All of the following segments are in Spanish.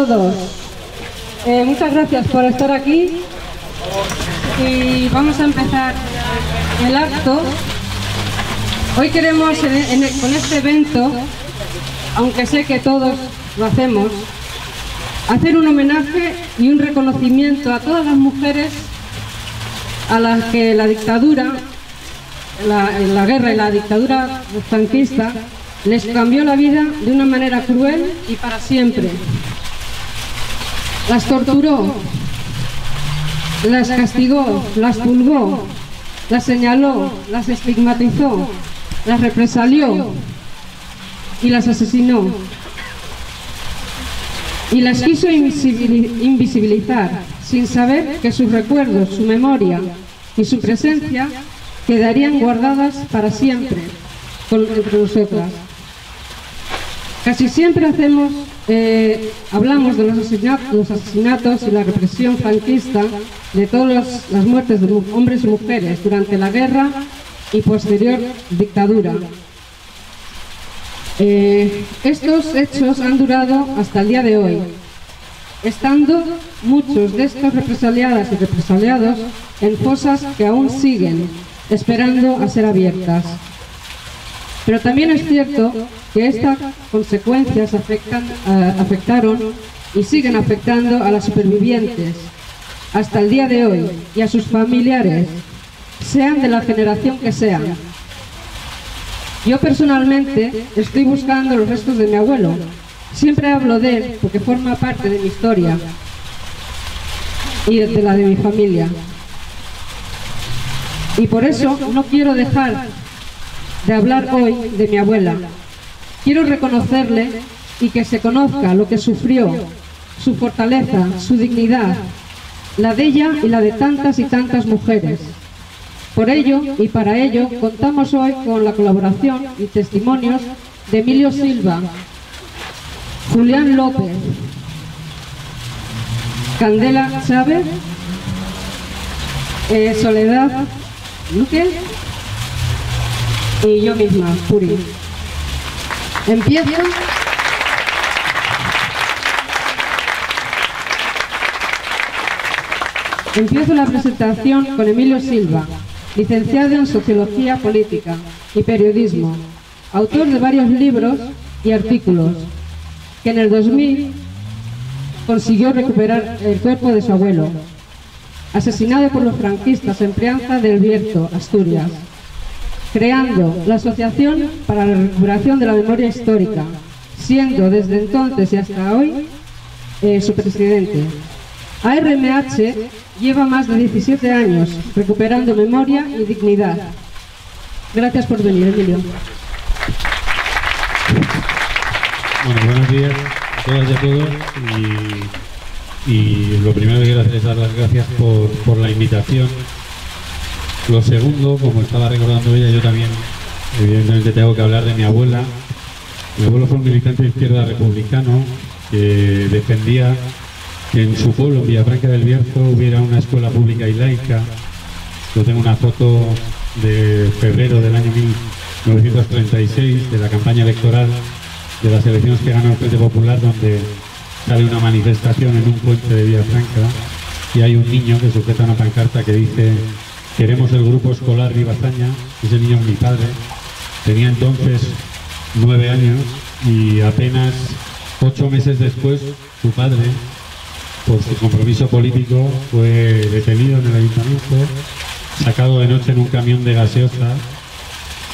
todos. Muchas gracias por estar aquí y vamos a empezar el acto. Hoy queremos, con este evento, aunque sé que todos lo hacemos, hacer un homenaje y un reconocimiento a todas las mujeres a las que la dictadura, la guerra y la dictadura franquista les cambió la vida de una manera cruel y para siempre. Las torturó, las castigó, las pulgó, las señaló, las estigmatizó, las represalió y las asesinó. Y las quiso invisibilizar, sin saber que sus recuerdos, su memoria y su presencia quedarían guardadas para siempre entre nosotras. Casi siempre hablamos de los asesinatos y la represión franquista, de todas las muertes de hombres y mujeres durante la guerra y posterior dictadura. Estos hechos han durado hasta el día de hoy, estando muchos de estos represaliadas y represaliados en fosas que aún siguen esperando a ser abiertas. Pero también es cierto que estas consecuencias afectaron y siguen afectando a las supervivientes hasta el día de hoy y a sus familiares, sean de la generación que sean. Yo personalmente estoy buscando los restos de mi abuelo. Siempre hablo de él porque forma parte de mi historia y de la de mi familia. Y por eso no quiero dejar de hablar hoy de mi abuela. Quiero reconocerle y que se conozca lo que sufrió, su fortaleza, su dignidad, la de ella y la de tantas y tantas mujeres. Por ello y para ello contamos hoy con la colaboración y testimonios de Emilio Silva, Julián López, Candela Chávez, Soledad Luque y yo misma, Puri. Empiezo la presentación con Emilio Silva, licenciado en Sociología Política y Periodismo, autor de varios libros y artículos, que en el 2000 consiguió recuperar el cuerpo de su abuelo, asesinado por los franquistas en Prianza del Bierzo, Asturias, creando la Asociación para la Recuperación de la Memoria Histórica, siendo desde entonces y hasta hoy su presidente. ARMH lleva más de 17 años recuperando memoria y dignidad. Gracias por venir, Emilio. Bueno, buenos días a todas y a todos. Y lo primero que quiero hacer es dar las gracias por la invitación. Lo segundo, como estaba recordando ella, yo también evidentemente tengo que hablar de mi abuela. Mi abuelo fue un militante de izquierda republicano que defendía que en su pueblo, en Villafranca del Bierzo, hubiera una escuela pública y laica. Yo tengo una foto de febrero del año 1936, de la campaña electoral de las elecciones que ganó el Frente Popular, donde sale una manifestación en un puente de Villafranca y hay un niño que sujeta una pancarta que dice: queremos el grupo escolar Ribazaña. Ese niño es mi padre, tenía entonces 9 años y apenas 8 meses después su padre, por su compromiso político, fue detenido en el ayuntamiento, sacado de noche en un camión de gaseosa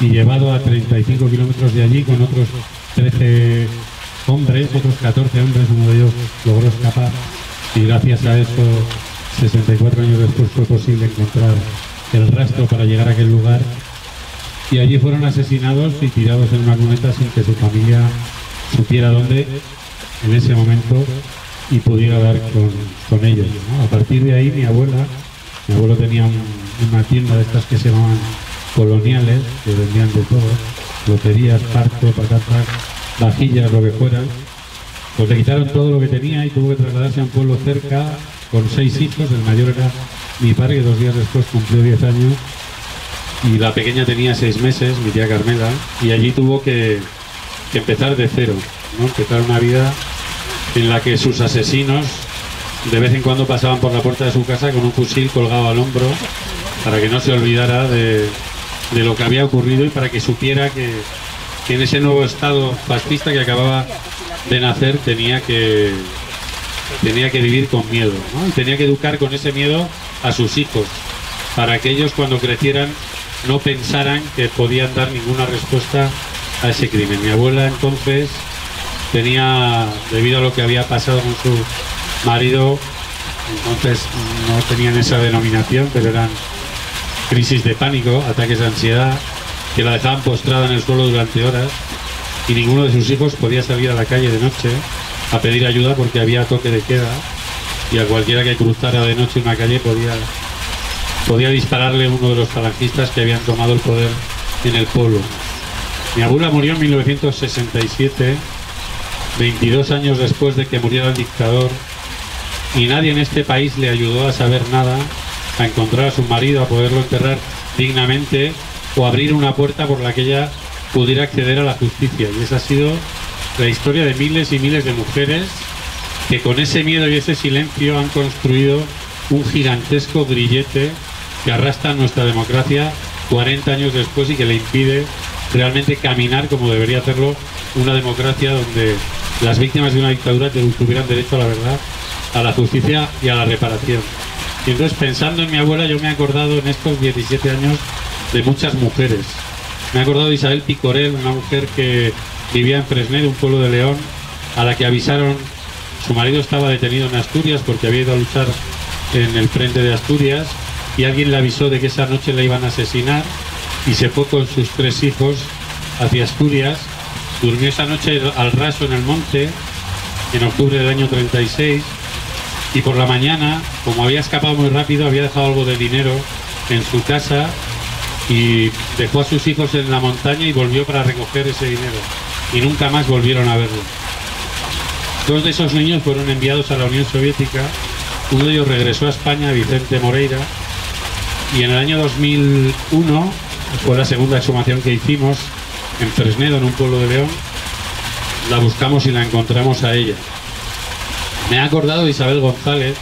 y llevado a 35 kilómetros de allí con otros 13 hombres, otros 14 hombres, uno de ellos logró escapar y gracias a eso 64 años después fue posible encontrar el rastro para llegar a aquel lugar, y allí fueron asesinados y tirados en una cuneta sin que su familia supiera dónde en ese momento y pudiera dar con ellos, ¿no? A partir de ahí mi abuelo tenía una tienda de estas que se llamaban coloniales, que vendían de todo, loterías, parto, patatas, vajillas, lo que fueran. Pues le quitaron todo lo que tenía y tuvo que trasladarse a un pueblo cerca con 6 hijos. El mayor era mi padre, que 2 días después cumplió 10 años, y la pequeña tenía 6 meses, mi tía Carmela, y allí tuvo que empezar de cero, ¿no? Empezar una vida en la que sus asesinos de vez en cuando pasaban por la puerta de su casa con un fusil colgado al hombro para que no se olvidara de lo que había ocurrido y para que supiera que en ese nuevo estado fascista que acababa de nacer tenía que vivir con miedo, ¿no? Y tenía que educar con ese miedo a sus hijos, para que ellos cuando crecieran no pensaran que podían dar ninguna respuesta a ese crimen. Mi abuela entonces tenía, debido a lo que había pasado con su marido, entonces no tenían esa denominación, pero eran crisis de pánico, ataques de ansiedad, que la dejaban postrada en el suelo durante horas, y ninguno de sus hijos podía salir a la calle de noche a pedir ayuda porque había toque de queda, y a cualquiera que cruzara de noche una calle podía dispararle uno de los falangistas que habían tomado el poder en el pueblo. Mi abuela murió en 1967, 22 años después de que muriera el dictador, y nadie en este país le ayudó a saber nada, a encontrar a su marido, a poderlo enterrar dignamente o abrir una puerta por la que ella pudiera acceder a la justicia. Y esa ha sido la historia de miles y miles de mujeres que con ese miedo y ese silencio han construido un gigantesco grillete que arrastra nuestra democracia 40 años después y que le impide realmente caminar como debería hacerlo una democracia donde las víctimas de una dictadura tuvieran derecho a la verdad, a la justicia y a la reparación. Y entonces, pensando en mi abuela, yo me he acordado en estos 17 años de muchas mujeres. Me he acordado de Isabel Picorel, una mujer que vivía en Fresnedo, un pueblo de León, a la que avisaron, su marido estaba detenido en Asturias porque había ido a luchar en el frente de Asturias, y alguien le avisó de que esa noche la iban a asesinar, y se fue con sus 3 hijos hacia Asturias. Durmió esa noche al raso en el monte, en octubre del año 36, y por la mañana, como había escapado muy rápido, había dejado algo de dinero en su casa y dejó a sus hijos en la montaña y volvió para recoger ese dinero, y nunca más volvieron a verlo. 2 de esos niños fueron enviados a la Unión Soviética, uno de ellos regresó a España, Vicente Moreira, y en el año 2001 fue la segunda exhumación que hicimos en Fresnedo, en un pueblo de León. La buscamos y la encontramos a ella. Me he acordado de Isabel González,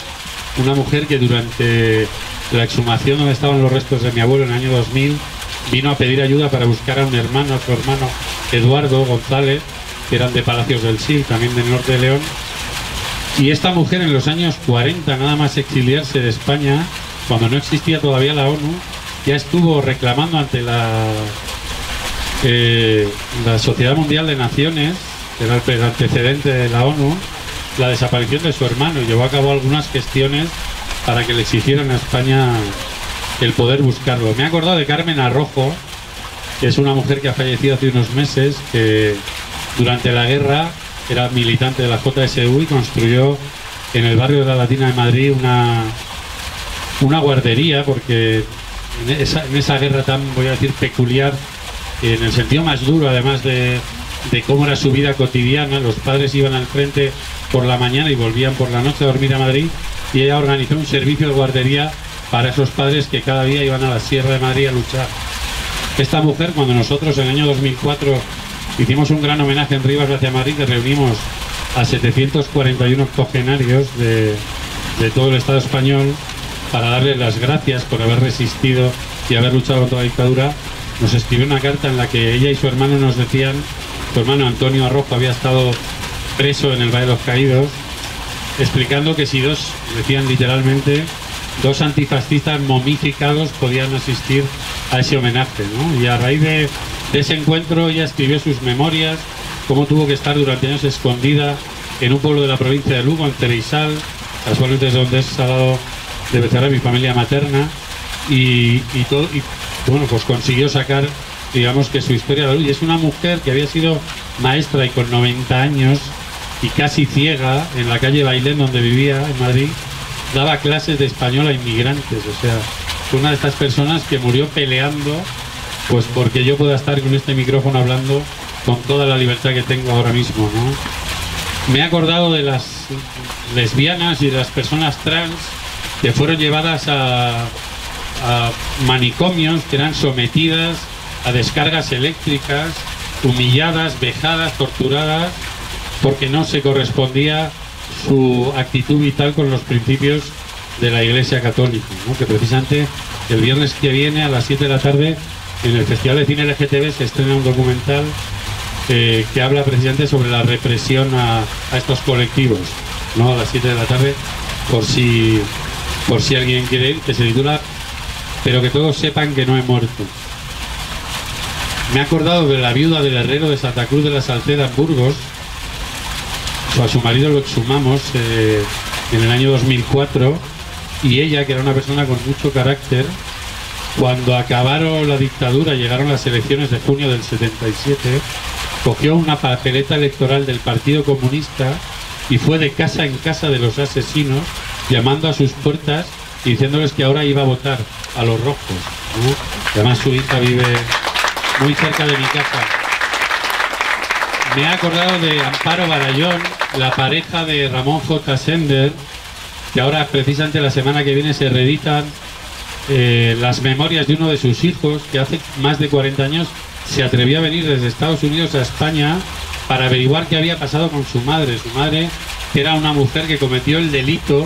una mujer que durante la exhumación donde estaban los restos de mi abuelo en el año 2000 vino a pedir ayuda para buscar a un hermano, a su hermano Eduardo González, que eran de Palacios del Sil, también del norte de León. Y esta mujer en los años 40, nada más exiliarse de España, cuando no existía todavía la ONU, ya estuvo reclamando ante la Sociedad Mundial de Naciones, que era el antecedente de la ONU, la desaparición de su hermano, y llevó a cabo algunas gestiones para que le exigieran a España el poder buscarlo. Me he acordado de Carmen Arrojo, que es una mujer que ha fallecido hace unos meses, que durante la guerra era militante de la JSU y construyó en el barrio de la Latina de Madrid una guardería, porque en esa guerra tan, voy a decir, peculiar, en el sentido más duro, además de cómo era su vida cotidiana, los padres iban al frente por la mañana y volvían por la noche a dormir a Madrid, y ella organizó un servicio de guardería para esos padres que cada día iban a la Sierra de Madrid a luchar. Esta mujer, cuando nosotros en el año 2004 hicimos un gran homenaje en Rivas hacia Madrid, que reunimos a 741 octogenarios de todo el Estado español para darles las gracias por haber resistido y haber luchado contra la dictadura, nos escribió una carta en la que ella y su hermano nos decían, su hermano Antonio Arrojo había estado preso en el Valle de los Caídos, explicando que si decían literalmente, 2 antifascistas momificados podían asistir a ese homenaje, ¿no? Y a raíz de ese encuentro ella escribió sus memorias, cómo tuvo que estar durante años escondida en un pueblo de la provincia de Lugo, en Tereisal, casualmente es donde es Salado de Becerra, mi familia materna, y bueno, pues consiguió sacar, digamos, que su historia a la luz. Y es una mujer que había sido maestra y con 90 años y casi ciega, en la calle Bailén, donde vivía en Madrid, daba clases de español a inmigrantes. O sea, fue una de estas personas que murió peleando, pues porque yo pueda estar con este micrófono hablando con toda la libertad que tengo ahora mismo, ¿no? Me he acordado de las lesbianas y de las personas trans que fueron llevadas a manicomios, que eran sometidas a descargas eléctricas, humilladas, vejadas, torturadas, porque no se correspondía su actitud vital con los principios de la Iglesia Católica, ¿no? Que precisamente el viernes que viene a las 7 de la tarde en el Festival de Cine LGTB se estrena un documental que habla precisamente sobre la represión a estos colectivos, ¿no? A las 7 de la tarde, por si alguien quiere ir, que se titula Pero que todos sepan que no he muerto. Me he acordado de la viuda del herrero de Santa Cruz de la Salceda en Burgos. A su marido lo exhumamos en el año 2004, y ella, que era una persona con mucho carácter, cuando acabaron la dictadura, llegaron las elecciones de junio del 77, cogió una papeleta electoral del Partido Comunista y fue de casa en casa de los asesinos, llamando a sus puertas y diciéndoles que ahora iba a votar a los rojos, ¿no? Además su hija vive muy cerca de mi casa. Me he acordado de Amparo Barallón, la pareja de Ramón J. Sender, que ahora precisamente la semana que viene se reeditan las memorias de uno de sus hijos, que hace más de 40 años se atrevió a venir desde Estados Unidos a España para averiguar qué había pasado con su madre. Su madre, que era una mujer que cometió el delito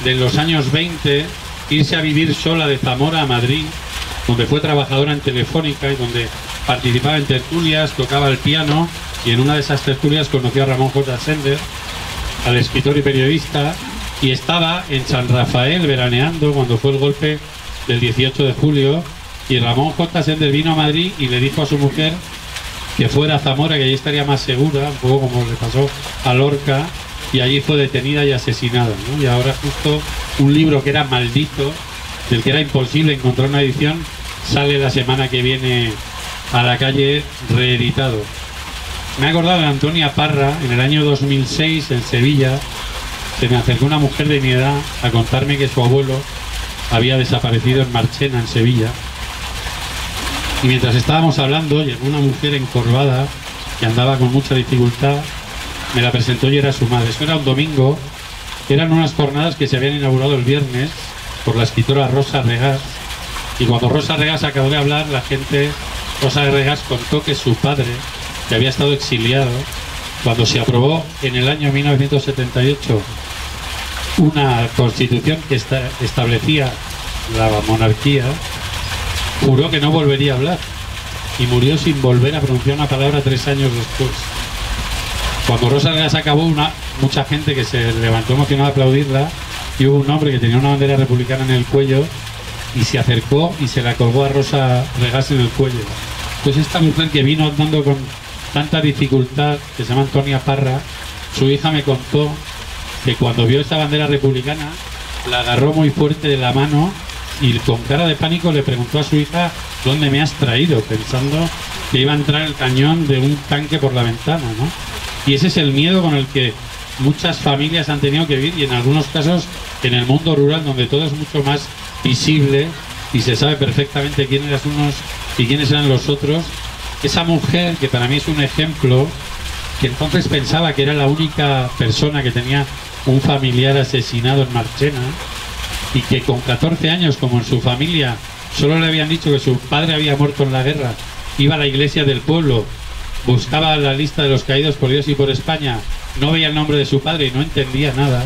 de en los años 20 irse a vivir sola de Zamora a Madrid, donde fue trabajadora en Telefónica y donde participaba en tertulias, tocaba el piano, y en una de esas tertulias conoció a Ramón J. Sender, al escritor y periodista, y estaba en San Rafael veraneando cuando fue el golpe del 18 de julio, y Ramón J. Sender vino a Madrid y le dijo a su mujer que fuera a Zamora, que allí estaría más segura, un poco como le pasó a Lorca, y allí fue detenida y asesinada, ¿no? Y ahora justo un libro que era maldito, del que era imposible encontrar una edición, sale la semana que viene a la calle reeditado. Me he acordado de Antonia Parra. En el año 2006 en Sevilla se me acercó una mujer de mi edad a contarme que su abuelo había desaparecido en Marchena, en Sevilla, y mientras estábamos hablando llegó una mujer encorvada que andaba con mucha dificultad, me la presentó y era su madre. Eso era un domingo, eran unas jornadas que se habían inaugurado el viernes por la escritora Rosa Regás, y cuando Rosa Regás acabó de hablar, Rosa Regás contó que su padre, que había estado exiliado, cuando se aprobó en el año 1978 una constitución que establecía la monarquía, juró que no volvería a hablar y murió sin volver a pronunciar una palabra 3 años después. Cuando Rosa Regás acabó, mucha gente que se levantó emocionada a aplaudirla, y hubo un hombre que tenía una bandera republicana en el cuello y se acercó y se la colgó a Rosa Regás en el cuello. Entonces esta mujer, que vino andando con tanta dificultad, que se llama Antonia Parra, su hija me contó que cuando vio esta bandera republicana la agarró muy fuerte de la mano y con cara de pánico le preguntó a su hija: ¿dónde me has traído?, pensando que iba a entrar el cañón de un tanque por la ventana, ¿no? Y ese es el miedo con el que muchas familias han tenido que vivir, y en algunos casos en el mundo rural, donde todo es mucho más visible y se sabe perfectamente quiénes eran unos y quiénes eran los otros. Esa mujer, que para mí es un ejemplo, que entonces pensaba que era la única persona que tenía un familiar asesinado en Marchena, y que con 14 años, como en su familia solo le habían dicho que su padre había muerto en la guerra, iba a la iglesia del pueblo, buscaba la lista de los caídos por Dios y por España, no veía el nombre de su padre y no entendía nada.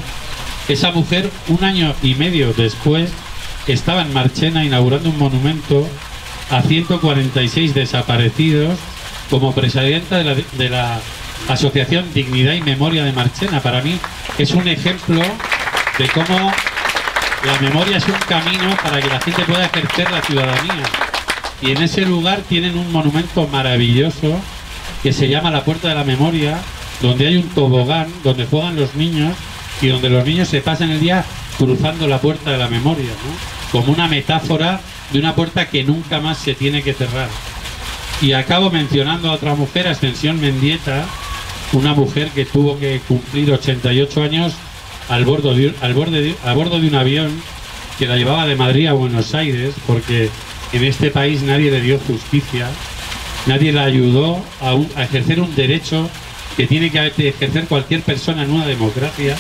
Esa mujer, 1 año y medio después, estaba en Marchena inaugurando un monumento a 146 desaparecidos como presidenta de la Asociación Dignidad y Memoria de Marchena. Para mí es un ejemplo de cómo la memoria es un camino para que la gente pueda ejercer la ciudadanía. Y en ese lugar tienen un monumento maravilloso que se llama la Puerta de la Memoria, donde hay un tobogán donde juegan los niños y donde los niños se pasan el día cruzando la Puerta de la Memoria, ¿no? Como una metáfora de una puerta que nunca más se tiene que cerrar. Y acabo mencionando a otra mujer, Ascensión Mendieta, una mujer que tuvo que cumplir 88 años a bordo de un avión que la llevaba de Madrid a Buenos Aires, porque en este país nadie le dio justicia, nadie la ayudó a ejercer un derecho que tiene que ejercer cualquier persona en una democracia,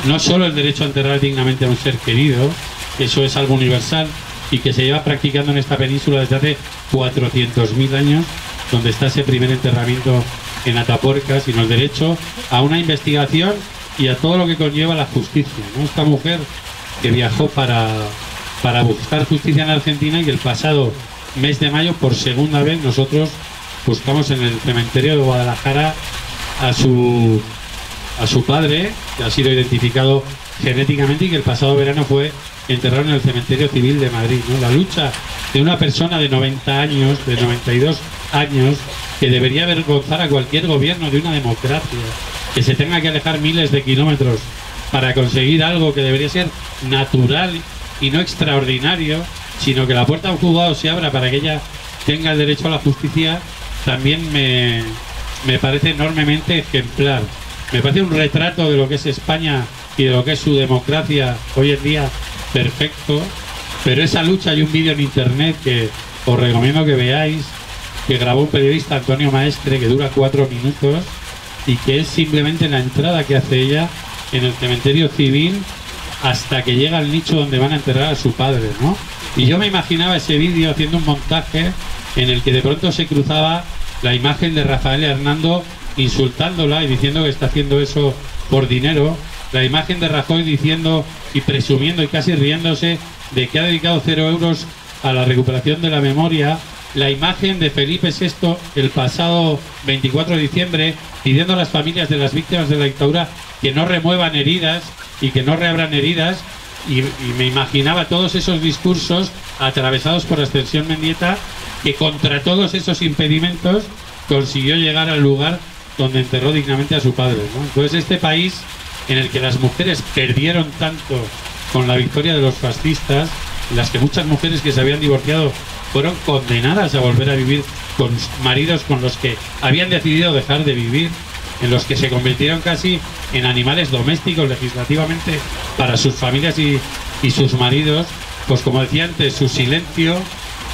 no solo el derecho a enterrar dignamente a un ser querido, eso es algo universal y que se lleva practicando en esta península desde hace 400.000 años, donde está ese primer enterramiento en Atapuerca, sino el derecho a una investigación y a todo lo que conlleva la justicia, ¿no? Esta mujer que viajó para buscar justicia en Argentina, y el pasado mes de mayo, por segunda vez, nosotros buscamos en el cementerio de Guadalajara a su padre, que ha sido identificado genéticamente y que el pasado verano fue enterrado en el cementerio civil de Madrid, ¿no? La lucha de una persona de 90 años, de 92 años, que debería avergonzar a cualquier gobierno de una democracia, que se tenga que alejar miles de kilómetros para conseguir algo que debería ser natural y no extraordinario, sino que la puerta a un juzgado se abra para que ella tenga el derecho a la justicia, también me parece enormemente ejemplar. Me parece un retrato de lo que es España y de lo que es su democracia hoy en día perfecto. Pero esa lucha, hay un vídeo en internet que os recomiendo que veáis, que grabó un periodista, Antonio Maestre, que dura 4 minutos y que es simplemente la entrada que hace ella en el cementerio civil hasta que llega al nicho donde van a enterrar a su padre, ¿no? Y yo me imaginaba ese vídeo haciendo un montaje en el que de pronto se cruzaba la imagen de Rafael Hernando insultándola y diciendo que está haciendo eso por dinero, la imagen de Rajoy diciendo y presumiendo y casi riéndose de que ha dedicado 0 euros a la recuperación de la memoria, la imagen de Felipe VI el pasado 24 de diciembre pidiendo a las familias de las víctimas de la dictadura que no remuevan heridas y que no reabran heridas, y me imaginaba todos esos discursos atravesados por Ascensión Mendieta, que contra todos esos impedimentos consiguió llegar al lugar donde enterró dignamente a su padre, ¿no? Entonces, este país en el que las mujeres perdieron tanto con la victoria de los fascistas, en las que muchas mujeres que se habían divorciado fueron condenadas a volver a vivir con maridos con los que habían decidido dejar de vivir, en los que se convirtieron casi en animales domésticos legislativamente para sus familias y sus maridos, pues como decía antes, su silencio,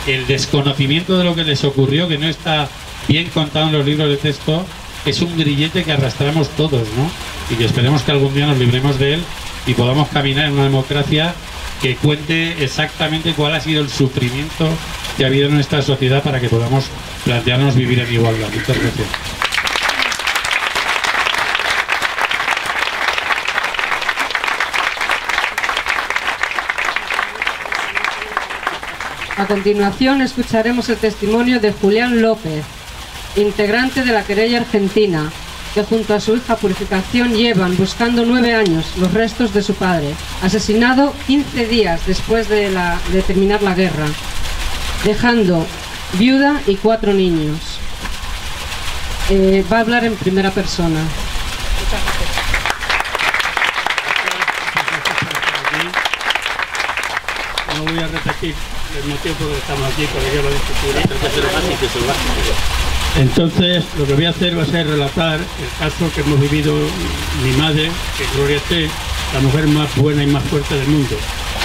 el desconocimiento de lo que les ocurrió, que no está bien contado en los libros de texto, es un grillete que arrastramos todos, ¿no? Y que esperemos que algún día nos libremos de él y podamos caminar en una democracia que cuente exactamente cuál ha sido el sufrimiento que ha habido en nuestra sociedad para que podamos plantearnos vivir en igualdad. Muchas gracias. A continuación escucharemos el testimonio de Julián López, integrante de la querella argentina, que junto a su hija Purificación llevan buscando 9 años los restos de su padre, asesinado 15 días después de terminar la guerra, dejando viuda y 4 niños. Va a hablar en primera persona. No voy a repetir el motivo por el que estamos aquí, porque yo lo discutí. Entonces, lo que voy a hacer va a ser relatar el caso que hemos vivido mi madre, que gloria esté, la mujer más buena y más fuerte del mundo,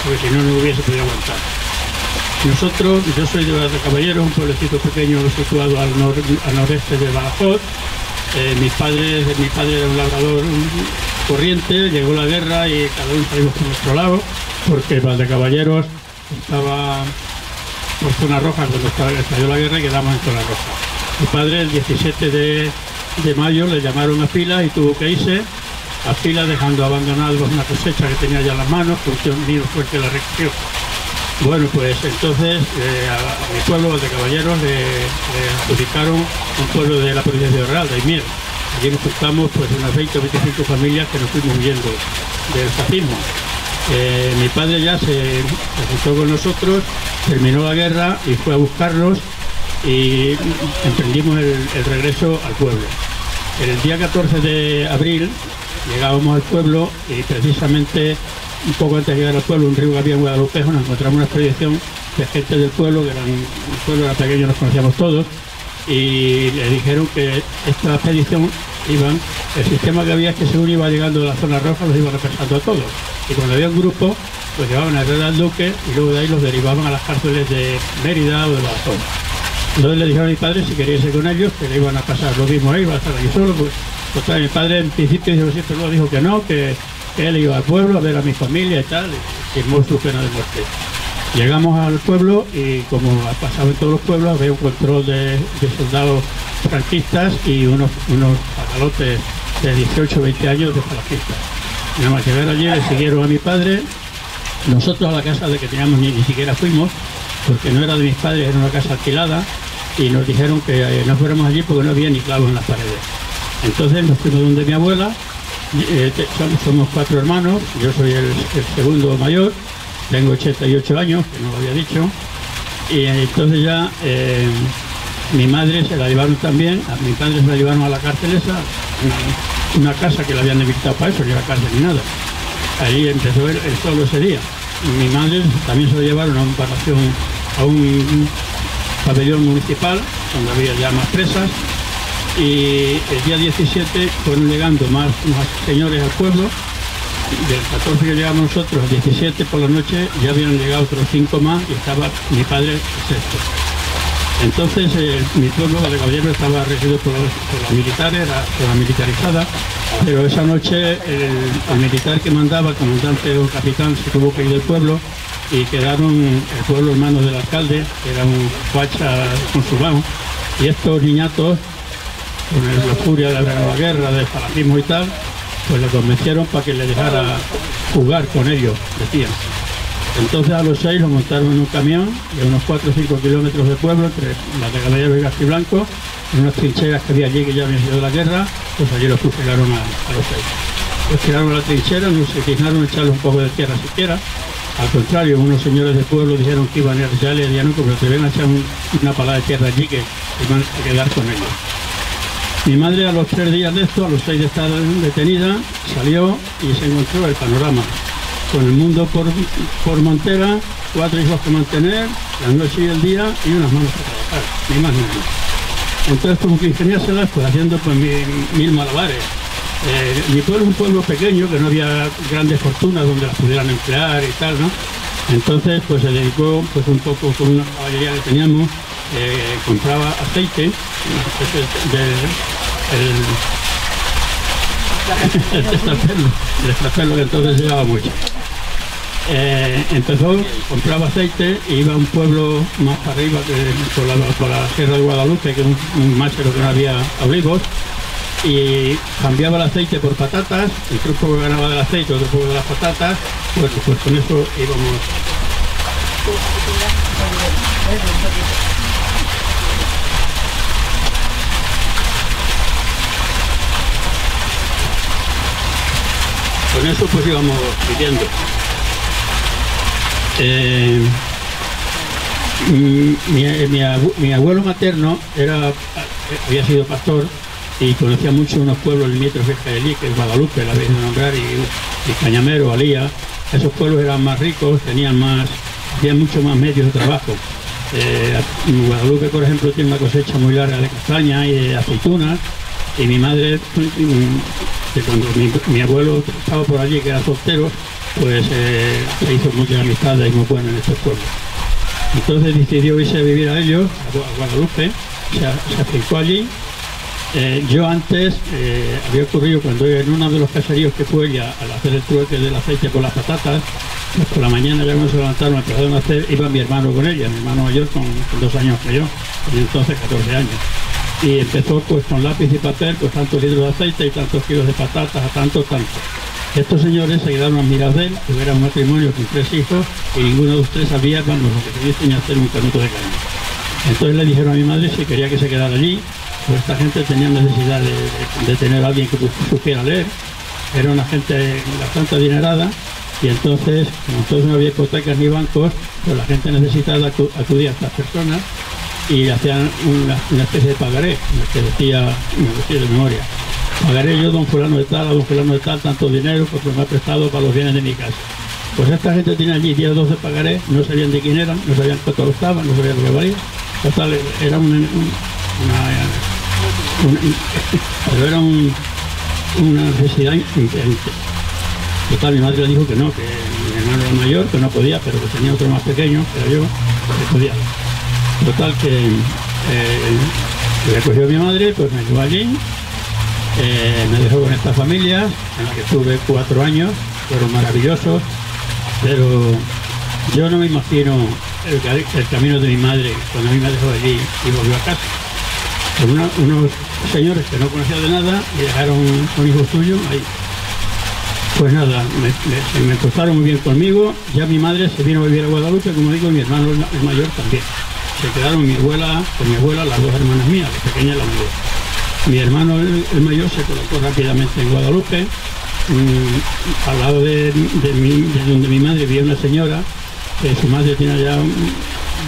porque si no, no hubiese podido aguantar. Nosotros, yo soy de Valdecaballeros, un pueblecito pequeño situado al noreste de Badajoz. Mi padre era un labrador corriente, llegó la guerra y cada uno salimos por nuestro lado, porque Valdecaballeros estaba por zona roja cuando estalló la guerra y quedamos en zona roja. Mi padre el 17 de mayo le llamaron a fila y tuvo que irse a fila dejando abandonados una cosecha que tenía ya en las manos porque un nido fuerte la recogió. Bueno, pues entonces a mi pueblo, Valdecaballeros, le adjudicaron un pueblo de la provincia de Real, de Aimiel. Allí nos juntamos pues unas 20 o 25 familias que nos fuimos huyendo del fascismo. Mi padre ya se juntó con nosotros, terminó la guerra y fue a buscarlos y emprendimos el regreso al pueblo. El día 14 de abril llegábamos al pueblo y precisamente un poco antes de llegar al pueblo, un río que había en Guadalupejo, nos encontramos una expedición de gente del pueblo, que el pueblo era pequeño, nos conocíamos todos, y le dijeron que esta expedición el sistema que había es que según iba llegando de la zona roja los iba represando a todos, y cuando había un grupo los llevaban a Herrera del Duque y luego de ahí los derivaban a las cárceles de Mérida o de Badajoz. Entonces le dijeron a mi padre si quería irse con ellos, que le iban a pasar lo mismo, iba a estar allí solo. Pues total, mi padre en principio siempre luego dijo que no, que él iba al pueblo a ver a mi familia y tal, y firmó su pena de muerte. Llegamos al pueblo y como ha pasado en todos los pueblos, había un control de soldados franquistas y unos pagalotes de 18 o 20 años de falangista. Nada más llegar allí le siguieron a mi padre. Nosotros a la casa de que teníamos ni siquiera fuimos, porque no era de mis padres, era una casa alquilada, y nos dijeron que no fuéramos allí porque no había ni clavos en las paredes. Entonces nos fuimos donde mi abuela. Somos 4 hermanos, yo soy el segundo mayor, tengo 88 años, que no lo había dicho, y entonces ya mi madre se la llevaron también, a mi padre se la llevaron a la cárcel esa, una casa que le habían invitado para eso, ni era cárcel ni nada. Ahí empezó el solo ese día. Mi madre también se la llevaron a un pabellón municipal, donde había ya más presas. Y el día 17 fueron llegando más señores al pueblo. Del 14 que llegamos nosotros, al 17 por la noche, ya habían llegado otros 5 más y estaba mi padre el sexto. Entonces mi pueblo de Caballero estaba regido por los militares, era zona militarizada, pero esa noche el militar que mandaba, el comandante o capitán, se tuvo que ir del pueblo y quedaron el pueblo en manos del alcalde, que era un facha consumado, y estos niñatos, con la furia de la guerra, del falangismo y tal, pues le convencieron para que le dejara jugar con ellos, decían. Entonces a los 6 lo montaron en un camión de unos 4 o 5 kilómetros de pueblo, entre la de Caballero y Castiblanco, en unas trincheras que había allí que ya habían sido de la guerra, pues allí los fusilaron a los 6. Los tiraron a la trinchera, no se dignaron echarle un poco de tierra siquiera. Al contrario, unos señores del pueblo dijeron que iban a ir a le dijeron que se iban a echar una palada de tierra allí que iban a quedar con ellos. Mi madre a los 3 días de esto, a los 6 de estar detenida, salió y se encontró el panorama. Con el mundo por montera, 4 hijos que mantener, la noche y el día y unas manos para trabajar, ni más ni menos. Entonces como que ingeniárselas, pues haciendo pues mil malabares. Mi pueblo es un pueblo pequeño, que no había grandes fortunas donde las pudieran emplear y tal, ¿no? Entonces pues se dedicó pues un poco con una caballería que teníamos, compraba aceite, el extrapelo que entonces llegaba mucho. Compraba aceite e iba a un pueblo más para arriba, por la Sierra de Guadalupe, que es un machero que no había olivos, y cambiaba el aceite por patatas, el truco que ganaba del aceite, otro poco de las patatas, pues con eso íbamos. Con eso pues íbamos viviendo. Mi abuelo materno había sido pastor y conocía mucho unos pueblos limítrofes que hay allí, que es Guadalupe, la Virgen de nombrar, y Cañamero, Alía. Esos pueblos eran más ricos, tenían mucho más medios de trabajo. Guadalupe, por ejemplo, tiene una cosecha muy larga de castaña y de aceitunas, y mi madre, que cuando mi abuelo estaba por allí, que era soltero, pues se hizo muchas amistades muy buenas en estos pueblos. Entonces decidió irse a vivir a ellos, a Guadalupe, se afincó allí. Yo antes, había ocurrido cuando en uno de los caseríos que fue ella, al hacer el trueque del aceite con las patatas, pues por la mañana ya cuando se levantaron, empezaron a hacer, iba mi hermano con ella, mi hermano mayor con 2 años que yo, y entonces 14 años. Y empezó pues con lápiz y papel, pues tantos litros de aceite y tantos kilos de patatas, a tanto. Estos señores se quedaron admirados de él, que era un matrimonio con 3 hijos y ninguno de los 3 sabía lo que se dice ni hacer un canuto de carne. Entonces le dijeron a mi madre si quería que se quedara allí, pues esta gente tenía necesidad de tener a alguien que supiera leer. Era una gente bastante adinerada y entonces, como entonces no había hipotecas ni bancos, pues la gente necesitada acudía a estas personas y hacían una especie de pagaré, que decía de memoria. Pagaré yo don fulano de tal, a don fulano de tal, tanto dinero porque me ha prestado para los bienes de mi casa. Pues esta gente tenía allí 10 o 12 pagarés, no sabían de quién eran, no sabían cuánto costaban, no sabían lo que valía. Total, era una necesidad increíble. Total, mi madre le dijo que no, que mi hermano era mayor, que no podía, pero que tenía otro más pequeño, que era yo, que podía. Total, que le cogió mi madre, pues me llevó allí, me dejó con esta familia, en la que estuve 4 años, fueron maravillosos, pero yo no me imagino el camino de mi madre cuando a mí me dejó allí y volvió a casa. Con unos señores que no conocía de nada y dejaron un hijo suyo ahí. Pues nada, me trataron muy bien conmigo. Ya mi madre se vino a vivir a Guadalupe, como digo, y mi hermano el mayor también. Se quedaron con mi abuela, las dos hermanas mías, la pequeña y la mayor. Mi hermano el mayor se colocó rápidamente en Guadalupe. Al lado de donde mi madre vivía una señora, que su madre tenía ya un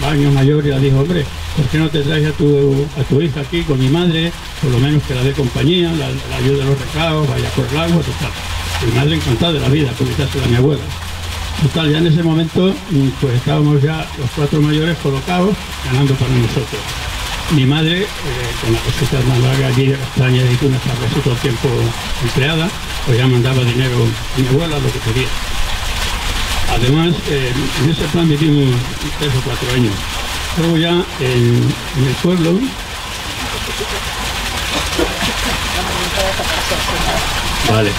años mayor, y le dijo: hombre, ¿por qué no te traes a tu hija aquí con mi madre? Por lo menos que la dé compañía, la ayude a los recados, vaya por el agua, total. Mi madre encantada de la vida, por quitarse a mi abuela. Total, ya en ese momento pues estábamos ya los 4 mayores colocados, ganando para nosotros. Mi madre, con la cosita más larga allí de castaña y una casi todo el tiempo empleada, pues ya mandaba dinero a mi abuela, lo que quería. Además, en ese plan vivimos 3 o 4 años. Luego ya en el pueblo, vale.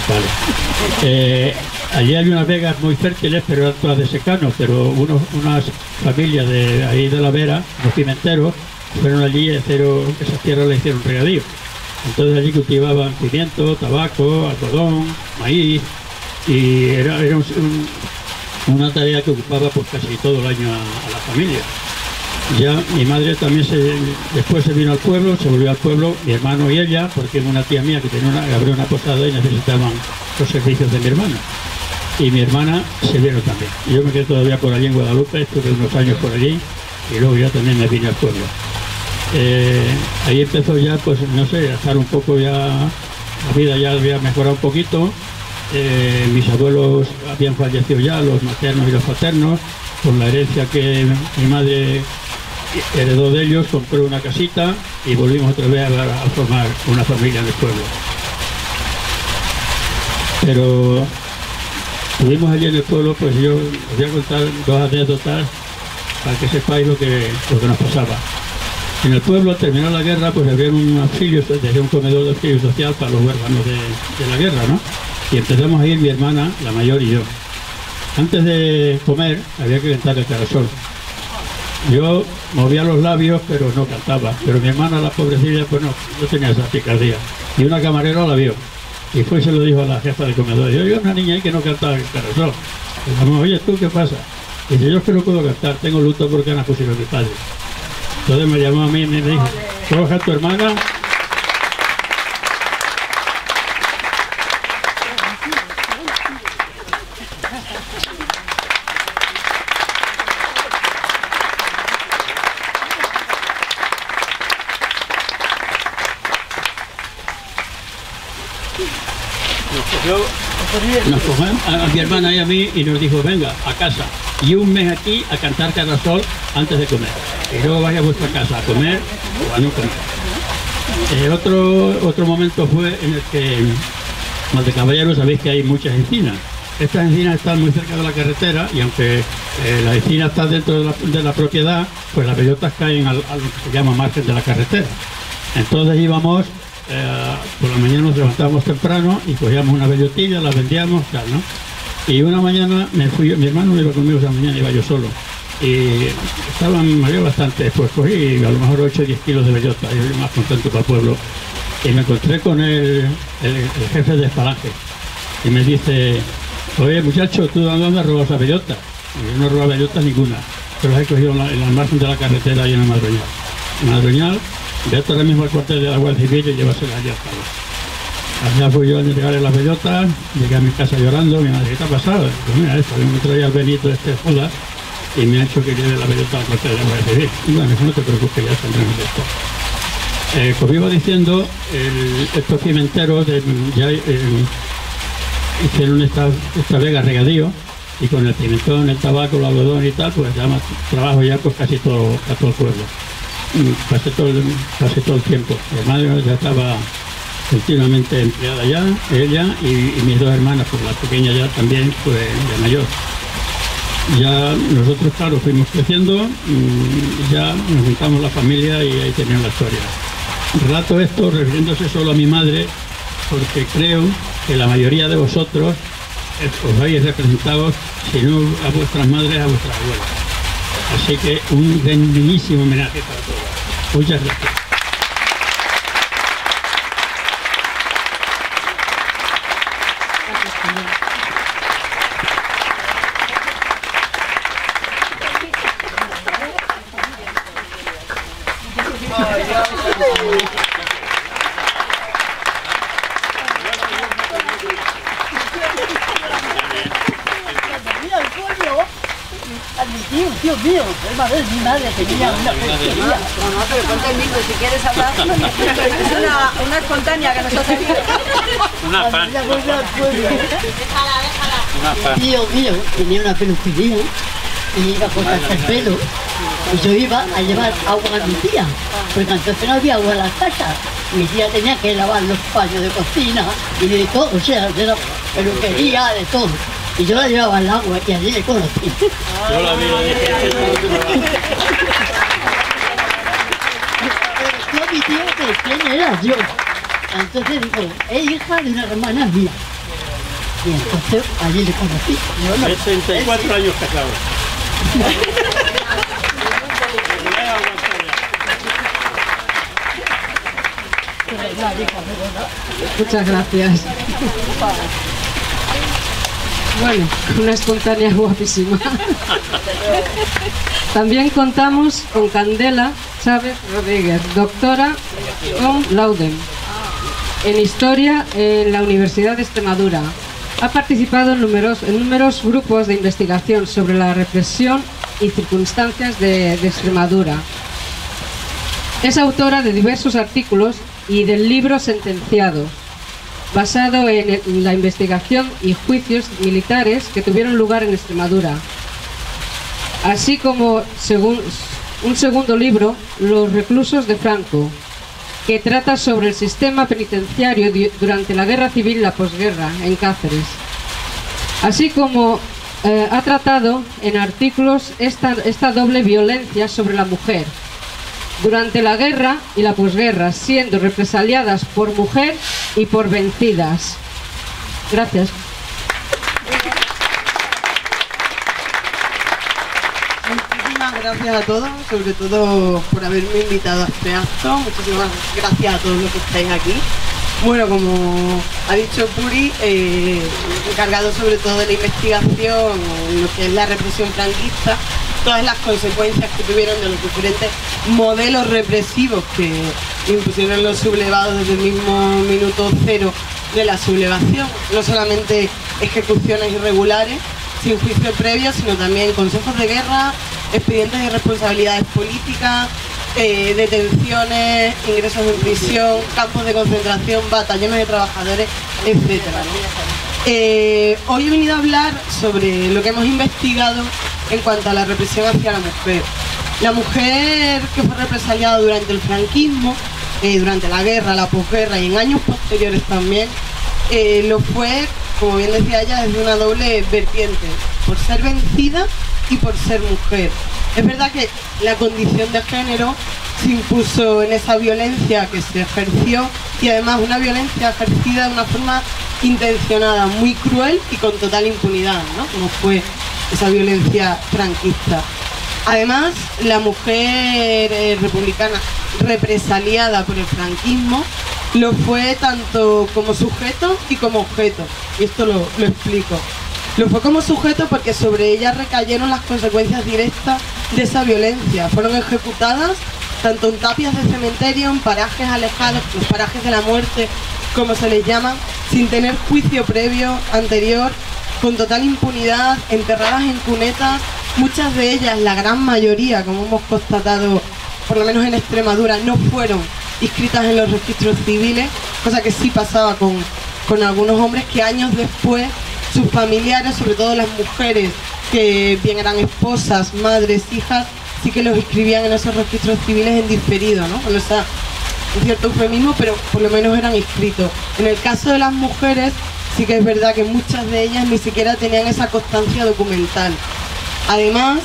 Allí hay unas vegas muy fértiles, pero eran todas de secano, pero unas familias de ahí de la Vera, los pimenteros, fueron allí a hacer, esas tierras le hicieron regadío. Entonces allí cultivaban pimiento, tabaco, algodón, maíz, y era una tarea que ocupaba pues casi todo el año a la familia. Ya mi madre también después se vino al pueblo, se volvió al pueblo, mi hermano y ella, porque una tía mía que abrió una posada y necesitaban los servicios de mi hermana. Y mi hermana se vino también. Yo me quedé todavía por allí en Guadalupe, estuve unos años por allí y luego ya también me vine al pueblo. Ahí empezó ya, pues no sé, a estar un poco ya, la vida ya había mejorado un poquito. Mis abuelos habían fallecido ya, los maternos y los paternos. Con la herencia que mi madre heredó de ellos, compré una casita y volvimos otra vez a formar una familia en el pueblo. Pero estuvimos allí en el pueblo, pues yo os voy a contar 2 anécdotas para que sepáis lo que nos pasaba. En el pueblo, al terminar la guerra, pues abrieron un auxilio, desde un comedor de auxilio social para los huérfanos de la guerra, ¿no? Y empezamos a ir mi hermana, la mayor, y yo. Antes de comer había que cantar el carasol. Yo movía los labios, pero no cantaba. Pero mi hermana, la pobrecilla, pues no tenía esa picardía. Y una camarera la vio. Y fue y se lo dijo a la jefa del comedor. Yo, una niña ahí que no cantaba el carasol. Y dijimos: oye, ¿tú qué pasa? Y dice: yo es que no puedo cantar, tengo luto porque han fusilado a mi padre. Entonces me llamó a mí y me dijo: ¿coge a tu hermana? Nos cogió a mi hermana y a mí y nos dijo: venga, a casa. Y un mes aquí a cantar carasol antes de comer. Y luego vaya a vuestra casa a comer o a no comer. Otro momento fue en el que, Montecaballeros, sabéis que hay muchas encinas. Estas encinas están muy cerca de la carretera y aunque la encina está dentro de la propiedad, pues las bellotas caen a lo que se llama margen de la carretera. Entonces íbamos, por la mañana nos levantábamos temprano y cogíamos una bellotilla, la vendíamos, tal, ¿no? Y una mañana mi hermano no iba conmigo, esa mañana iba yo solo. Y me dio bastante, pues cogí a lo mejor 8 o 10 kilos de bellota, yo más contento para el pueblo. Y me encontré con el jefe de Falange y me dice: oye muchacho, ¿tú dónde has robado esa bellota? Y yo no he robado bellotas ninguna, pero las he cogido en el margen de la carretera y en el Madroñal. En Madroñal, vete ahora mismo al cuartel de la Guardia Civil y llévasela allá hasta allá fui yo a entregarle las bellotas, llegué a mi casa llorando. Mi madre: ¿qué te ha pasado? Pues mira esto, me traía el Benito Judas y me ha hecho que lleve la bellota al cuartel de la Guardia Civil. Y bueno, no te preocupes, ya tendremos esto. Como iba diciendo, estos pimenteros ya hicieron esta vega regadío, y con el pimentón, el tabaco, el algodón y tal, pues ya trabajo ya pues casi todo el pueblo. Pasé todo el tiempo. Mi madre ya estaba continuamente empleada ya, ella y mis 2 hermanas, pues la pequeña ya también fue de mayor. Ya nosotros, claro, fuimos creciendo, ya nos juntamos la familia y ahí tenían la historia. Relato esto refiriéndose solo a mi madre, porque creo que la mayoría de vosotros os vais representados, si no a vuestras madres, a vuestras abuelas. Así que un grandísimo homenaje para todos. Muchas gracias. tío, Dios mío, es madre, mi madre tenía una peluquería. No, pero ponte el micro si quieres hablar. Es una espontánea que nos ha salido. Una fan. Tío mío tenía una peluquería y iba a cortarse el pelo. Y yo iba a llevar agua a mi tía, porque entonces no había agua en las casas. Mi tía tenía que lavar los paños de cocina y de todo, o sea, de la peluquería, de todo. Y yo la llevaba al agua y allí le conocí. Yo la vi, Yo a mi tío que quién era yo. Entonces digo, es hija de una hermana mía. Y entonces allí le conocí. Yo no, 64 años casado. Muchas gracias. Bueno, una espontánea guapísima. También contamos con Candela Chávez Rodríguez, doctora cum laude en Historia en la Universidad de Extremadura. Ha participado en numerosos grupos de investigación sobre la represión y circunstancias de Extremadura. Es autora de diversos artículos y del libro Sentenciado, basado en la investigación y juicios militares que tuvieron lugar en Extremadura, así como un segundo libro, Los reclusos de Franco, que trata sobre el sistema penitenciario durante la guerra civil y la posguerra en Cáceres, así como ha tratado en artículos esta doble violencia sobre la mujer durante la guerra y la posguerra, siendo represaliadas por mujer y por vencidas. Gracias. Muchísimas gracias a todos, sobre todo por haberme invitado a este acto. Muchísimas gracias a todos los que estáis aquí. Bueno, como ha dicho Puri, encargado sobre todo de la investigación en lo que es la represión franquista, todas las consecuencias que tuvieron de los diferentes modelos represivos que impusieron los sublevados desde el mismo minuto cero de la sublevación. No solamente ejecuciones irregulares, sin juicio previo, sino también consejos de guerra, expedientes de responsabilidades políticas, detenciones, ingresos en prisión, campos de concentración, batallones de trabajadores, etc. Hoy he venido a hablar sobre lo que hemos investigado en cuanto a la represión hacia la mujer. La mujer que fue represaliada durante el franquismo, durante la guerra, la posguerra y en años posteriores también, lo fue, como bien decía ella, desde una doble vertiente, por ser vencida y por ser mujer. Es verdad que la condición de género se impuso en esa violencia que se ejerció, y además una violencia ejercida de una forma intencionada, muy cruel y con total impunidad, ¿no? Como fue esa violencia franquista. Además, la mujer republicana represaliada por el franquismo lo fue tanto como sujeto y como objeto, y esto lo explico. Lo fue como sujeto porque sobre ella recayeron las consecuencias directas de esa violencia. Fueron ejecutadas tanto en tapias de cementerio, en parajes alejados, los parajes de la muerte, como se les llama, sin tener juicio previo, anterior, con total impunidad, enterradas en cunetas. Muchas de ellas, la gran mayoría, como hemos constatado, por lo menos en Extremadura, no fueron inscritas en los registros civiles, cosa que sí pasaba con algunos hombres que años después sus familiares, sobre todo las mujeres que bien eran esposas, madres, hijas, sí que los inscribían en esos registros civiles en diferido, ¿no? Con esa, un cierto eufemismo, pero por lo menos eran inscritos. En el caso de las mujeres, sí que es verdad que muchas de ellas ni siquiera tenían esa constancia documental. Además,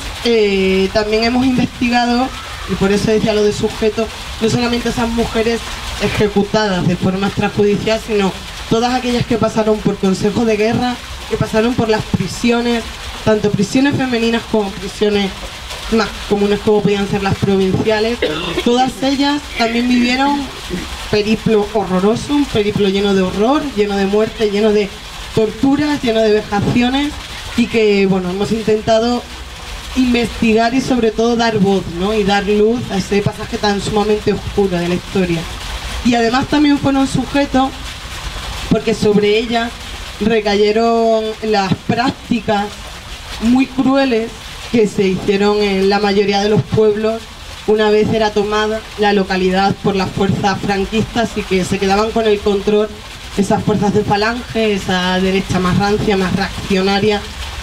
también hemos investigado, y por eso decía lo de sujeto, no solamente esas mujeres ejecutadas de forma extrajudicial, sino todas aquellas que pasaron por consejo de guerra, que pasaron por las prisiones, tanto prisiones femeninas como prisiones más comunes como podían ser las provinciales. Todas ellas también vivieron un periplo horroroso, un periplo lleno de horror, lleno de muerte, lleno de torturas, lleno de vejaciones, y que, bueno, hemos intentado investigar y sobre todo dar voz, ¿no? Y dar luz a ese pasaje tan sumamente oscuro de la historia. Y además también fueron sujetos porque sobre ella recayeron las prácticas muy crueles que se hicieron en la mayoría de los pueblos una vez era tomada la localidad por las fuerzas franquistas y que se quedaban con el control esas fuerzas de falange, esa derecha más rancia, más reaccionaria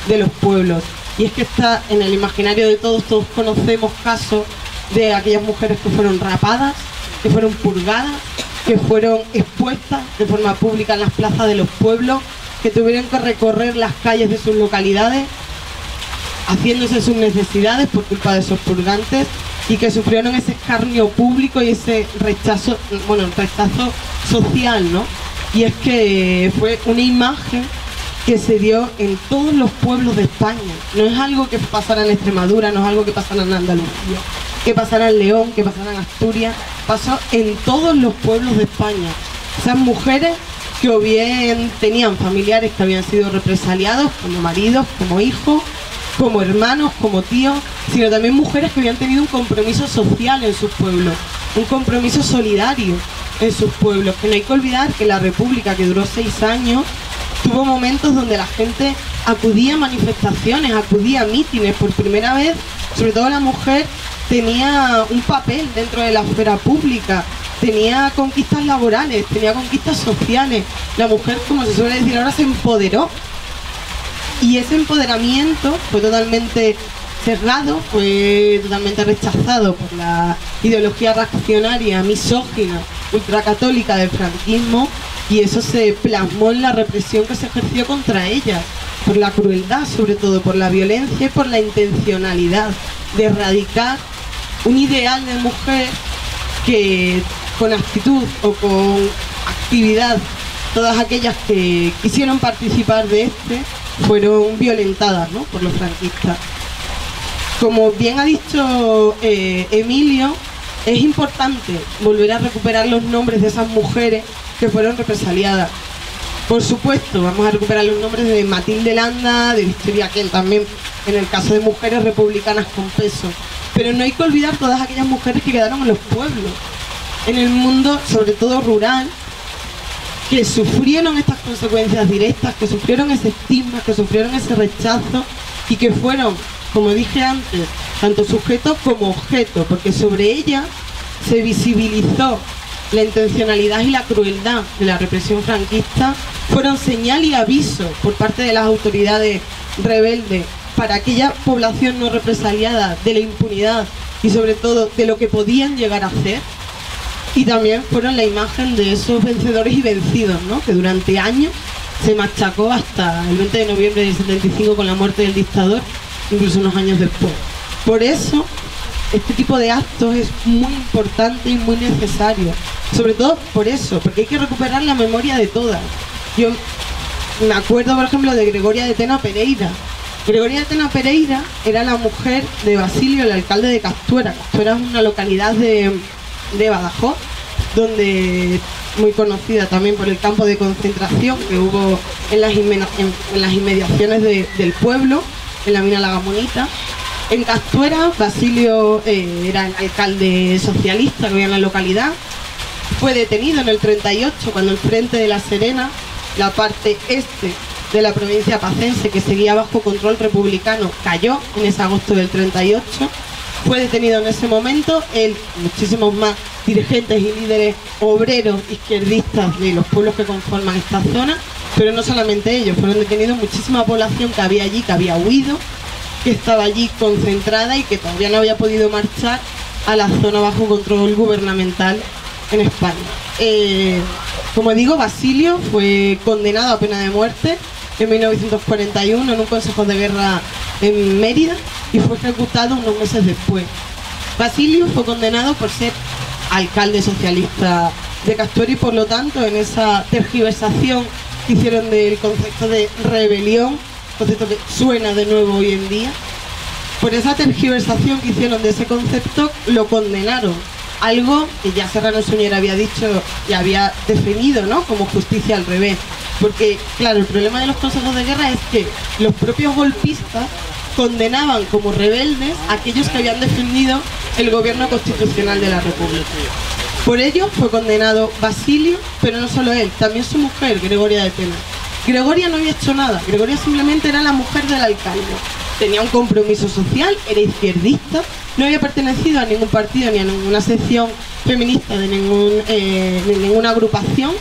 de los pueblos. Y es que está en el imaginario de todos conocemos casos de aquellas mujeres que fueron rapadas, que fueron purgadas, que fueron expuestas de forma pública en las plazas de los pueblos, que tuvieron que recorrer las calles de sus localidades haciéndose sus necesidades por culpa de esos purgantes y que sufrieron ese escarnio público y ese rechazo, bueno, el rechazo social, ¿no? Y es que fue una imagen que se dio en todos los pueblos de España. No es algo que pasara en Extremadura, no es algo que pasara en Andalucía, que pasara en León, que pasara en Asturias, pasó en todos los pueblos de España. Esas mujeres que o bien tenían familiares que habían sido represaliados, como maridos, como hijos, como hermanos, como tíos, sino también mujeres que habían tenido un compromiso social en sus pueblos, un compromiso solidario en sus pueblos, que no hay que olvidar que la República, que duró 6 años, tuvo momentos donde la gente acudía a manifestaciones, acudía a mítines. Por primera vez, sobre todo la mujer, tenía un papel dentro de la esfera pública, tenía conquistas laborales, tenía conquistas sociales. La mujer, como se suele decir ahora, se empoderó. Y ese empoderamiento fue totalmente cerrado, fue totalmente rechazado por la ideología reaccionaria, misógina, ultracatólica del franquismo, y eso se plasmó en la represión que se ejerció contra ellas, por la crueldad, sobre todo por la violencia y por la intencionalidad de erradicar un ideal de mujer que con actitud o con actividad, todas aquellas que quisieron participar de fueron violentadas, ¿no?, por los franquistas. Como bien ha dicho Emilio, es importante volver a recuperar los nombres de esas mujeres que fueron represaliadas. Por supuesto, vamos a recuperar los nombres de Matilde Landa, de Victoria Kent también, en el caso de mujeres republicanas con peso. Pero no hay que olvidar todas aquellas mujeres que quedaron en los pueblos, en el mundo, sobre todo rural, que sufrieron estas consecuencias directas, que sufrieron ese estigma, que sufrieron ese rechazo y que fueron, como dije antes, tanto sujeto como objeto, porque sobre ella se visibilizó la intencionalidad y la crueldad de la represión franquista, fueron señal y aviso por parte de las autoridades rebeldes para aquella población no represaliada de la impunidad y sobre todo de lo que podían llegar a hacer. Y también fueron la imagen de esos vencedores y vencidos, ¿no?, que durante años se machacó hasta el 20 de noviembre del 75 con la muerte del dictador, incluso unos años después. Por eso, este tipo de actos es muy importante y muy necesario. Sobre todo por eso, porque hay que recuperar la memoria de todas. Yo me acuerdo, por ejemplo, de Gregoria de Tena Pereira. Gregoria de Tena Pereira era la mujer de Basilio, el alcalde de Castuera. Castuera es una localidad de Badajoz, donde muy conocida también por el campo de concentración que hubo en las inmediaciones del pueblo, en la mina La Gamonita. En Castuera, Basilio era el alcalde socialista que había en la localidad. Fue detenido en el 38 cuando el Frente de la Serena, la parte este de la provincia pacense que seguía bajo control republicano, cayó en ese agosto del 38. Fue detenido en ese momento, él, muchísimos más dirigentes y líderes obreros izquierdistas de los pueblos que conforman esta zona, pero no solamente ellos, fueron detenidos muchísima población que había allí, que había huido, que estaba allí concentrada y que todavía no había podido marchar a la zona bajo control gubernamental en España. Como digo, Basilio fue condenado a pena de muerte en 1941 en un consejo de guerra en Mérida y fue ejecutado unos meses después. Basilio fue condenado por ser alcalde socialista de Castuera y por lo tanto en esa tergiversación que hicieron del concepto de rebelión, concepto que suena de nuevo hoy en día, por esa tergiversación que hicieron de ese concepto lo condenaron. Algo que ya Serrano Suñer había dicho y había definido, ¿no?, como justicia al revés. Porque, claro, el problema de los consejos de guerra es que los propios golpistas condenaban como rebeldes a aquellos que habían defendido el gobierno constitucional de la República. Por ello fue condenado Basilio, pero no solo él, también su mujer, Gregoria de Tena. Gregoria no había hecho nada, Gregoria simplemente era la mujer del alcalde. tenía un compromiso social, era izquierdista, no había pertenecido a ningún partido ni a ninguna sección feminista de ninguna agrupación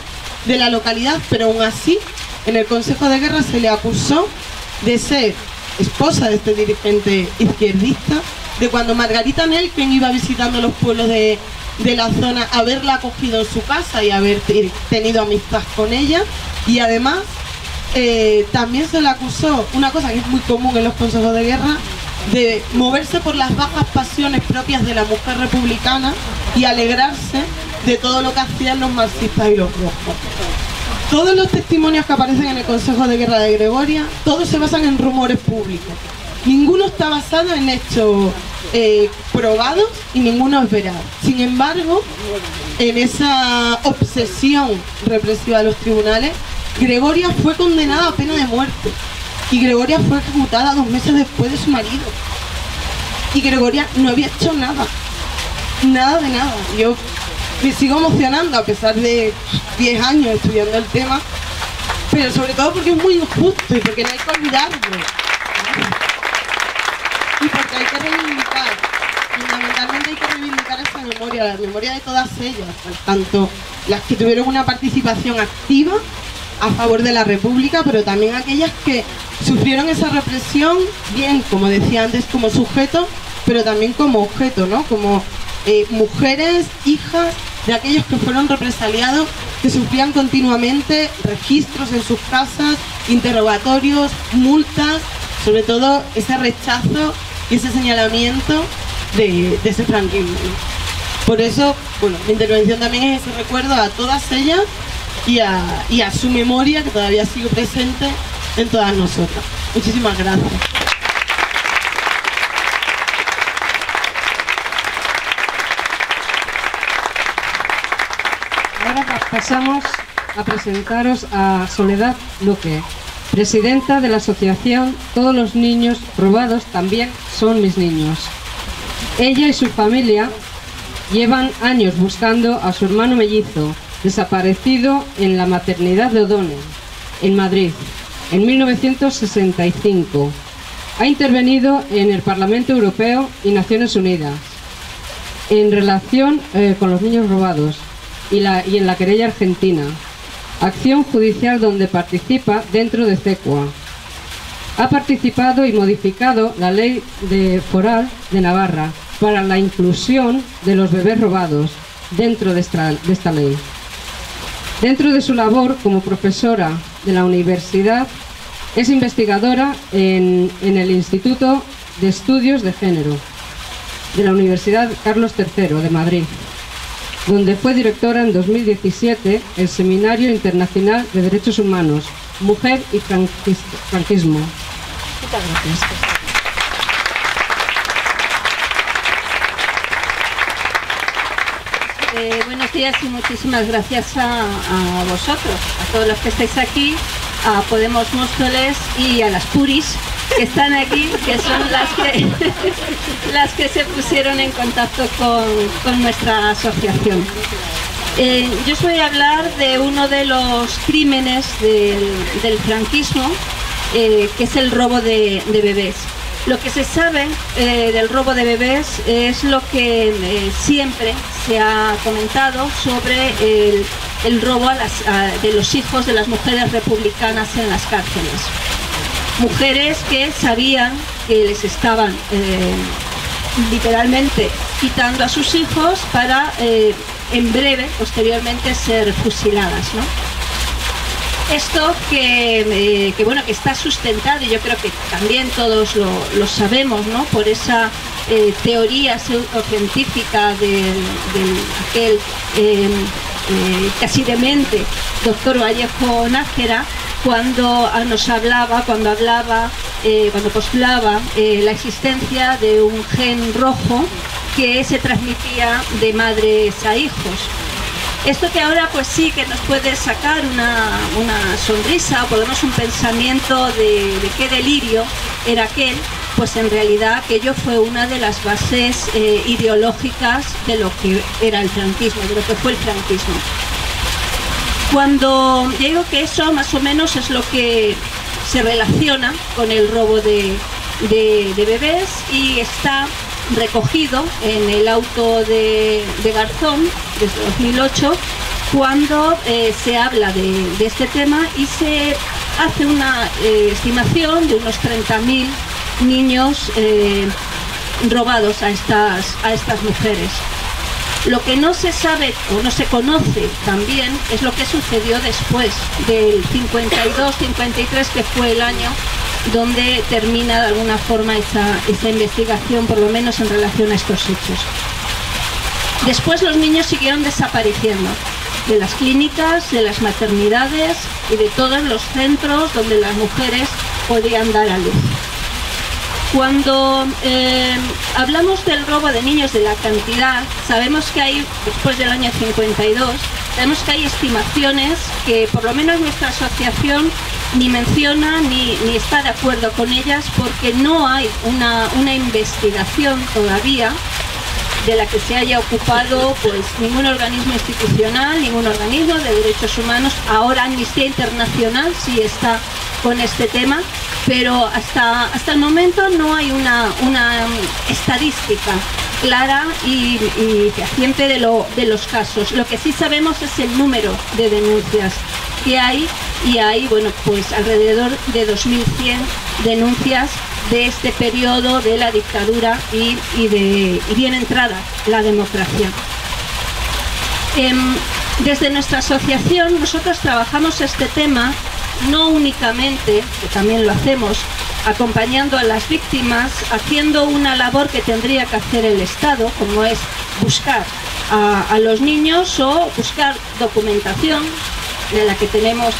de la localidad, pero aún así en el Consejo de Guerra se le acusó de ser esposa de este dirigente izquierdista, de cuando Margarita Nelken iba visitando los pueblos de la zona, haberla acogido en su casa y haber tenido amistad con ella, y además también se le acusó, una cosa que es muy común en los consejos de guerra, de moverse por las bajas pasiones propias de la mujer republicana y alegrarse de todo lo que hacían los marxistas y los rojos. Todos los testimonios que aparecen en el Consejo de Guerra de Gregoria, todos se basan en rumores públicos. Ninguno está basado en hechos probados y ninguno es veraz. Sin embargo, en esa obsesión represiva de los tribunales, Gregoria fue condenada a pena de muerte y Gregoria fue ejecutada 2 meses después de su marido. Y Gregoria no había hecho nada, nada de nada. Yo me sigo emocionando a pesar de 10 años estudiando el tema, pero sobre todo porque es muy injusto y porque no hay que olvidarlo. Y porque hay que reivindicar, fundamentalmente hay que reivindicar esta memoria, la memoria de todas ellas, tanto las que tuvieron una participación activa a favor de la República, pero también aquellas que sufrieron esa represión, bien, como decía antes, como sujeto, pero también como objeto, ¿no? Como mujeres, hijas de aquellos que fueron represaliados, que sufrían continuamente registros en sus casas, interrogatorios, multas, sobre todo ese rechazo y ese señalamiento de ese franquismo, ¿no? Por eso, bueno, mi intervención también es ese recuerdo a todas ellas y a su memoria, que todavía sigue presente en todas nosotras. Muchísimas gracias. Ahora pasamos a presentaros a Soledad Luque, presidenta de la asociación Todos los niños robados también son mis niños. Ella y su familia llevan años buscando a su hermano mellizo, desaparecido en la maternidad de O'Donnell, en Madrid, en 1965. Ha intervenido en el Parlamento Europeo y Naciones Unidas en relación con los niños robados y en la querella argentina, acción judicial donde participa dentro de CECUA. Ha participado y modificado la ley foral de Navarra para la inclusión de los bebés robados dentro de esta ley. Dentro de su labor como profesora de la universidad, es investigadora en el Instituto de Estudios de Género de la Universidad Carlos III de Madrid, donde fue directora en 2017 del Seminario Internacional de Derechos Humanos, Mujer y Franquismo. Muchas gracias. Buenos días y muchísimas gracias a vosotros, a todos los que estáis aquí, a Podemos Móstoles y a las Puris que están aquí, que son las que se pusieron en contacto con nuestra asociación. Yo os voy a hablar de uno de los crímenes del franquismo, que es el robo de bebés. Lo que se sabe del robo de bebés es lo que siempre se ha comentado sobre el robo de los hijos de las mujeres republicanas en las cárceles. Mujeres que sabían que les estaban literalmente quitando a sus hijos para en breve, posteriormente, ser fusiladas, ¿no? Esto que está sustentado, y yo creo que también todos lo sabemos, ¿no?, por esa teoría pseudocientífica de aquel casi demente doctor Vallejo Nájera, cuando postulaba la existencia de un gen rojo que se transmitía de madres a hijos. Esto que ahora pues sí que nos puede sacar una sonrisa o por lo menos un pensamiento de qué delirio era aquel, pues en realidad aquello fue una de las bases ideológicas de lo que era el franquismo, de lo que fue el franquismo. Cuando digo que eso más o menos es lo que se relaciona con el robo de de bebés, y está recogido en el auto de Garzón desde 2008, cuando se habla de este tema y se hace una estimación de unos 30.000 niños robados a estas mujeres. Lo que no se sabe o no se conoce también es lo que sucedió después del 52-53, que fue el año donde termina de alguna forma esa investigación, por lo menos en relación a estos hechos. Después los niños siguieron desapareciendo de las clínicas, de las maternidades y de todos los centros donde las mujeres podían dar a luz. Cuando hablamos del robo de niños, de la cantidad, sabemos que hay, después del año 52, sabemos que hay estimaciones que por lo menos nuestra asociación ni menciona ni está de acuerdo con ellas, porque no hay una investigación todavía de la que se haya ocupado pues ningún organismo institucional, ningún organismo de derechos humanos. Ahora Amnistía Internacional sí está con este tema, pero hasta el momento no hay una estadística clara y fehaciente de los casos. Lo que sí sabemos es el número de denuncias que hay, y hay, bueno, pues alrededor de 2.100 denuncias de este periodo de la dictadura y bien entrada la democracia. Desde nuestra asociación nosotros trabajamos este tema no únicamente, que también lo hacemos, acompañando a las víctimas, haciendo una labor que tendría que hacer el Estado, como es buscar a los niños o buscar documentación, de la que tenemos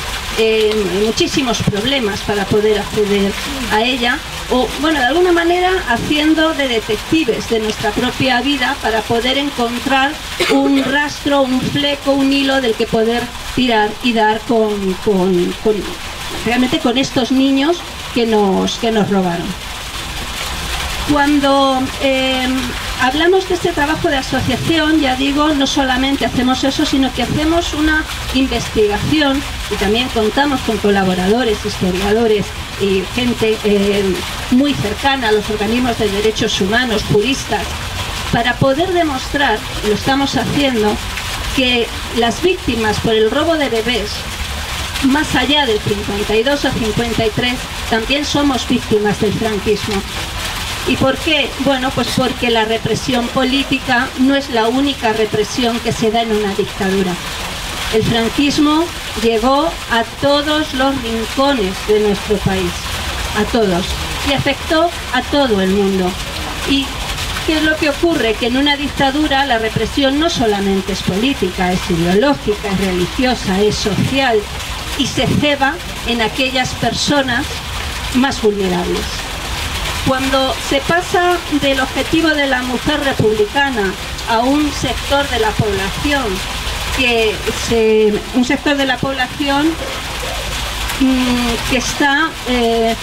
muchísimos problemas para poder acceder a ella, o bueno, de alguna manera haciendo de detectives de nuestra propia vida para poder encontrar un rastro, un fleco, un hilo del que poder tirar y dar realmente con estos niños que nos robaron. Cuando hablamos de este trabajo de asociación, ya digo, no solamente hacemos eso, sino que hacemos una investigación y también contamos con colaboradores, historiadores y gente muy cercana a los organismos de derechos humanos, juristas, para poder demostrar, y lo estamos haciendo, que las víctimas por el robo de bebés, más allá del 52 o 53, también somos víctimas del franquismo. ¿Y por qué? Bueno, pues porque la represión política no es la única represión que se da en una dictadura. El franquismo llegó a todos los rincones de nuestro país, a todos, y afectó a todo el mundo. ¿Y qué es lo que ocurre? Que en una dictadura la represión no solamente es política, es ideológica, es religiosa, es social, y se ceba en aquellas personas más vulnerables. Cuando se pasa del objetivo de la mujer republicana a un sector de la población que está de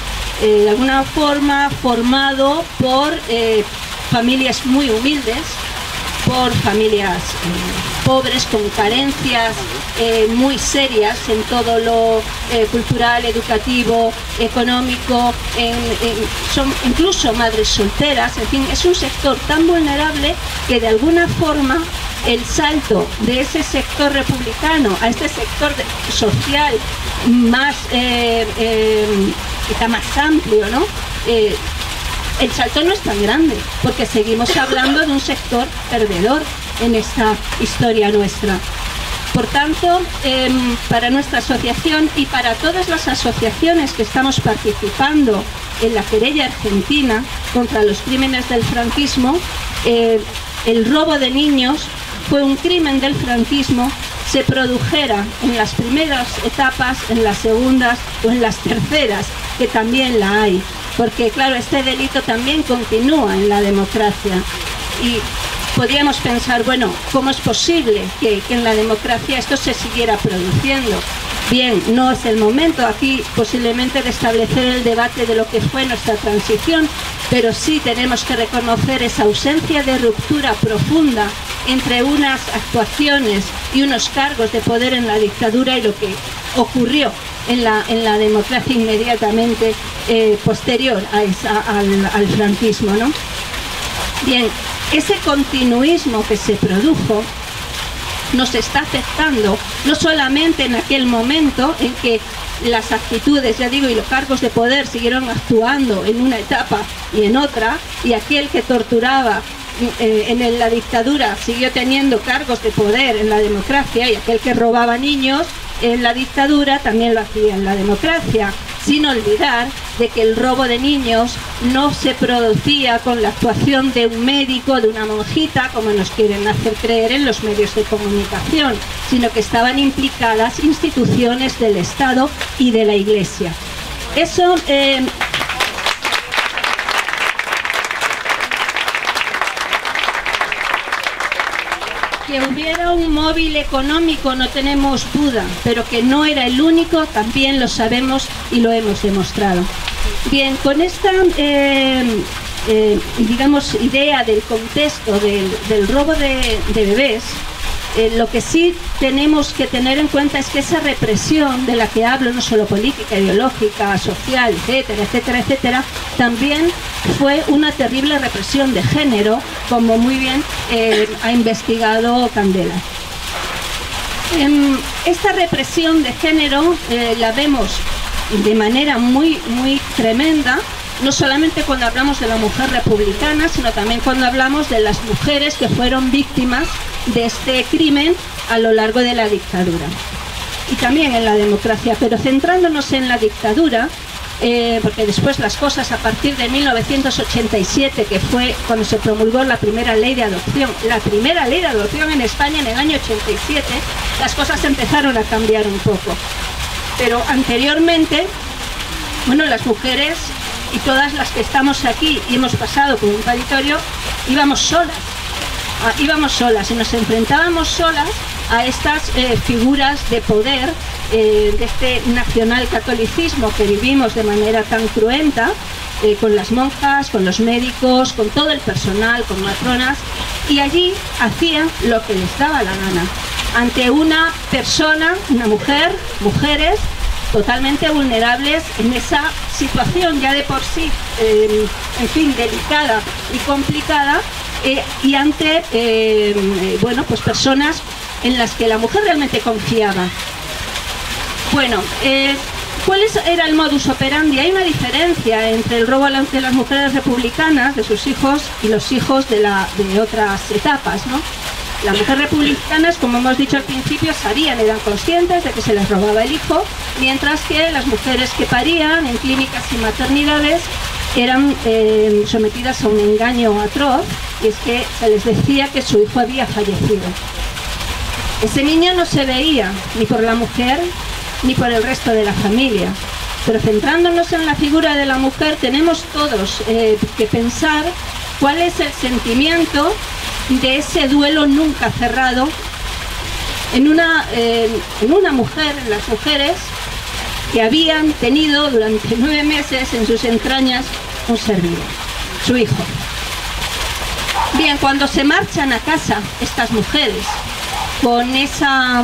alguna forma formado por familias muy humildes, por familias pobres, con carencias muy serias en todo lo cultural, educativo, económico, son incluso madres solteras, en fin, es un sector tan vulnerable que de alguna forma el salto de ese sector republicano a este sector social más, quizá más amplio, ¿no? El salto no es tan grande, porque seguimos hablando de un sector perdedor en esta historia nuestra. Por tanto, para nuestra asociación y para todas las asociaciones que estamos participando en la querella argentina contra los crímenes del franquismo, el robo de niños fue un crimen del franquismo, se produjera en las primeras etapas, en las segundas o en las terceras, que también la hay. Porque claro, este delito también continúa en la democracia y podríamos pensar, bueno, ¿cómo es posible que en la democracia esto se siguiera produciendo? Bien, no es el momento aquí posiblemente de establecer el debate de lo que fue nuestra transición, pero sí tenemos que reconocer esa ausencia de ruptura profunda entre unas actuaciones y unos cargos de poder en la dictadura y lo que ocurrió en la democracia inmediatamente posterior al franquismo, ¿no? Bien, ese continuismo que se produjo nos está afectando no solamente en aquel momento en que las actitudes, ya digo, y los cargos de poder siguieron actuando en una etapa y en otra, y aquel que torturaba en la dictadura siguió teniendo cargos de poder en la democracia, y aquel que robaba niños en la dictadura también lo hacía en la democracia, sin olvidar de que el robo de niños no se producía con la actuación de un médico, de una monjita, como nos quieren hacer creer en los medios de comunicación, sino que estaban implicadas instituciones del Estado y de la Iglesia. Eso... Que hubiera un móvil económico no tenemos duda, pero que no era el único también lo sabemos y lo hemos demostrado. Bien, con esta digamos, idea del contexto del robo de bebés, lo que sí tenemos que tener en cuenta es que esa represión de la que hablo, no solo política, ideológica, social, etcétera, etcétera, etcétera, también fue una terrible represión de género, como muy bien ha investigado Candela. Esta represión de género la vemos de manera muy tremenda, no solamente cuando hablamos de la mujer republicana, sino también cuando hablamos de las mujeres que fueron víctimas de este crimen a lo largo de la dictadura. Y también en la democracia, pero centrándonos en la dictadura, porque después las cosas a partir de 1987, que fue cuando se promulgó la primera ley de adopción en España en el año 87, las cosas empezaron a cambiar un poco. Pero anteriormente, bueno, las mujeres y todas las que estamos aquí y hemos pasado por un paritorio, íbamos solas y nos enfrentábamos solas a estas figuras de poder de este nacionalcatolicismo que vivimos de manera tan cruenta, con las monjas, con los médicos, con todo el personal, con matronas, y allí hacían lo que les daba la gana ante una persona, una mujeres totalmente vulnerables en esa situación ya de por sí, en fin, delicada y complicada, y ante, bueno, pues personas en las que la mujer realmente confiaba. Bueno, ¿cuál era el modus operandi? Hay una diferencia entre el robo de las mujeres republicanas, de sus hijos, y los hijos de otras etapas, ¿no? Las mujeres republicanas, como hemos dicho al principio, sabían, eran conscientes de que se les robaba el hijo, mientras que las mujeres que parían en clínicas y maternidades eran sometidas a un engaño atroz, y es que se les decía que su hijo había fallecido. Ese niño no se veía ni por la mujer ni por el resto de la familia, pero centrándonos en la figura de la mujer, tenemos todos que pensar cuál es el sentimiento de ese duelo nunca cerrado en una mujer, en las mujeres que habían tenido durante 9 meses en sus entrañas un ser vivo, su hijo. Bien, cuando se marchan a casa estas mujeres con esa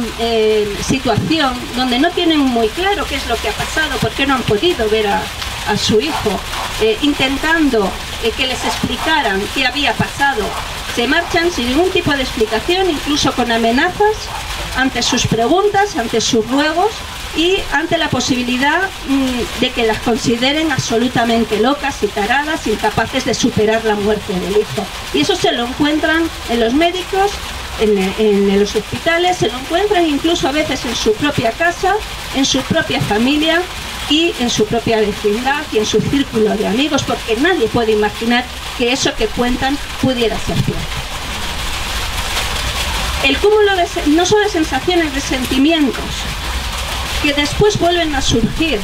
situación donde no tienen muy claro qué es lo que ha pasado, porque no han podido ver a su hijo, intentando que les explicaran qué había pasado, se marchan sin ningún tipo de explicación, incluso con amenazas, ante sus preguntas, ante sus ruegos y ante la posibilidad de que las consideren absolutamente locas y taradas, incapaces de superar la muerte del hijo. Y eso se lo encuentran en los médicos, en los hospitales, se lo encuentran incluso a veces en su propia casa, en su propia familia y en su propia vecindad y en su círculo de amigos, porque nadie puede imaginar que eso que cuentan pudiera ser cierto. El cúmulo no solo de sensaciones, de sentimientos que después vuelven a surgir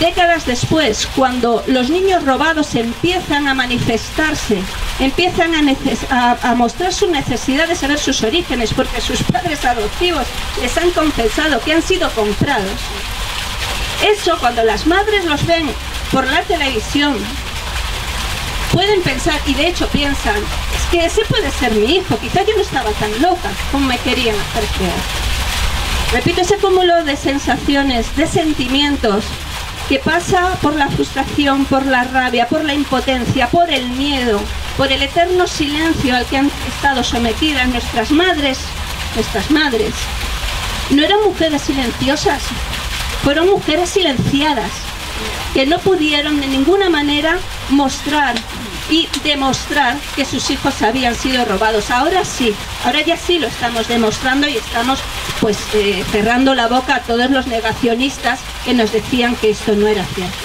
décadas después, cuando los niños robados empiezan a manifestarse, empiezan a mostrar su necesidad de saber sus orígenes, porque sus padres adoptivos les han confesado que han sido comprados. Eso, cuando las madres los ven por la televisión, pueden pensar, y de hecho piensan, es que ese puede ser mi hijo, quizá yo no estaba tan loca como me querían hacer creer. Repito, ese cúmulo de sensaciones, de sentimientos, que pasa por la frustración, por la rabia, por la impotencia, por el miedo, por el eterno silencio al que han estado sometidas nuestras madres. No eran mujeres silenciosas, fueron mujeres silenciadas, que no pudieron de ninguna manera mostrar y demostrar que sus hijos habían sido robados. Ahora sí, ahora ya sí lo estamos demostrando y estamos pues cerrando la boca a todos los negacionistas que nos decían que esto no era cierto.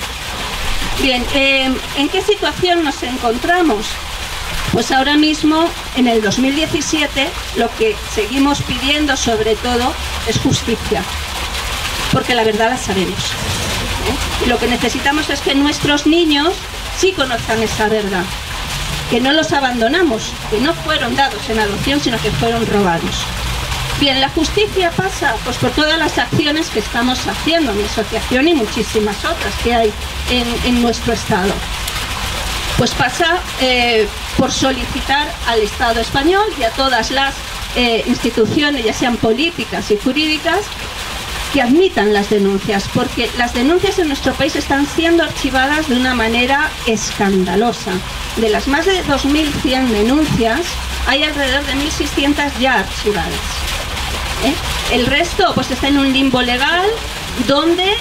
Bien, ¿en qué situación nos encontramos? Pues ahora mismo, en el 2017, lo que seguimos pidiendo sobre todo es justicia, porque la verdad la sabemos. Y lo que necesitamos es que nuestros niños sí conozcan esa verdad, que no los abandonamos, que no fueron dados en adopción, sino que fueron robados. Bien, la justicia pasa pues por todas las acciones que estamos haciendo, mi asociación y muchísimas otras que hay en nuestro Estado. Pues pasa por solicitar al Estado español y a todas las instituciones, ya sean políticas y jurídicas, que admitan las denuncias, porque las denuncias en nuestro país están siendo archivadas de una manera escandalosa. De las más de 2.100 denuncias, hay alrededor de 1.600 ya archivadas. El resto pues está en un limbo legal donde,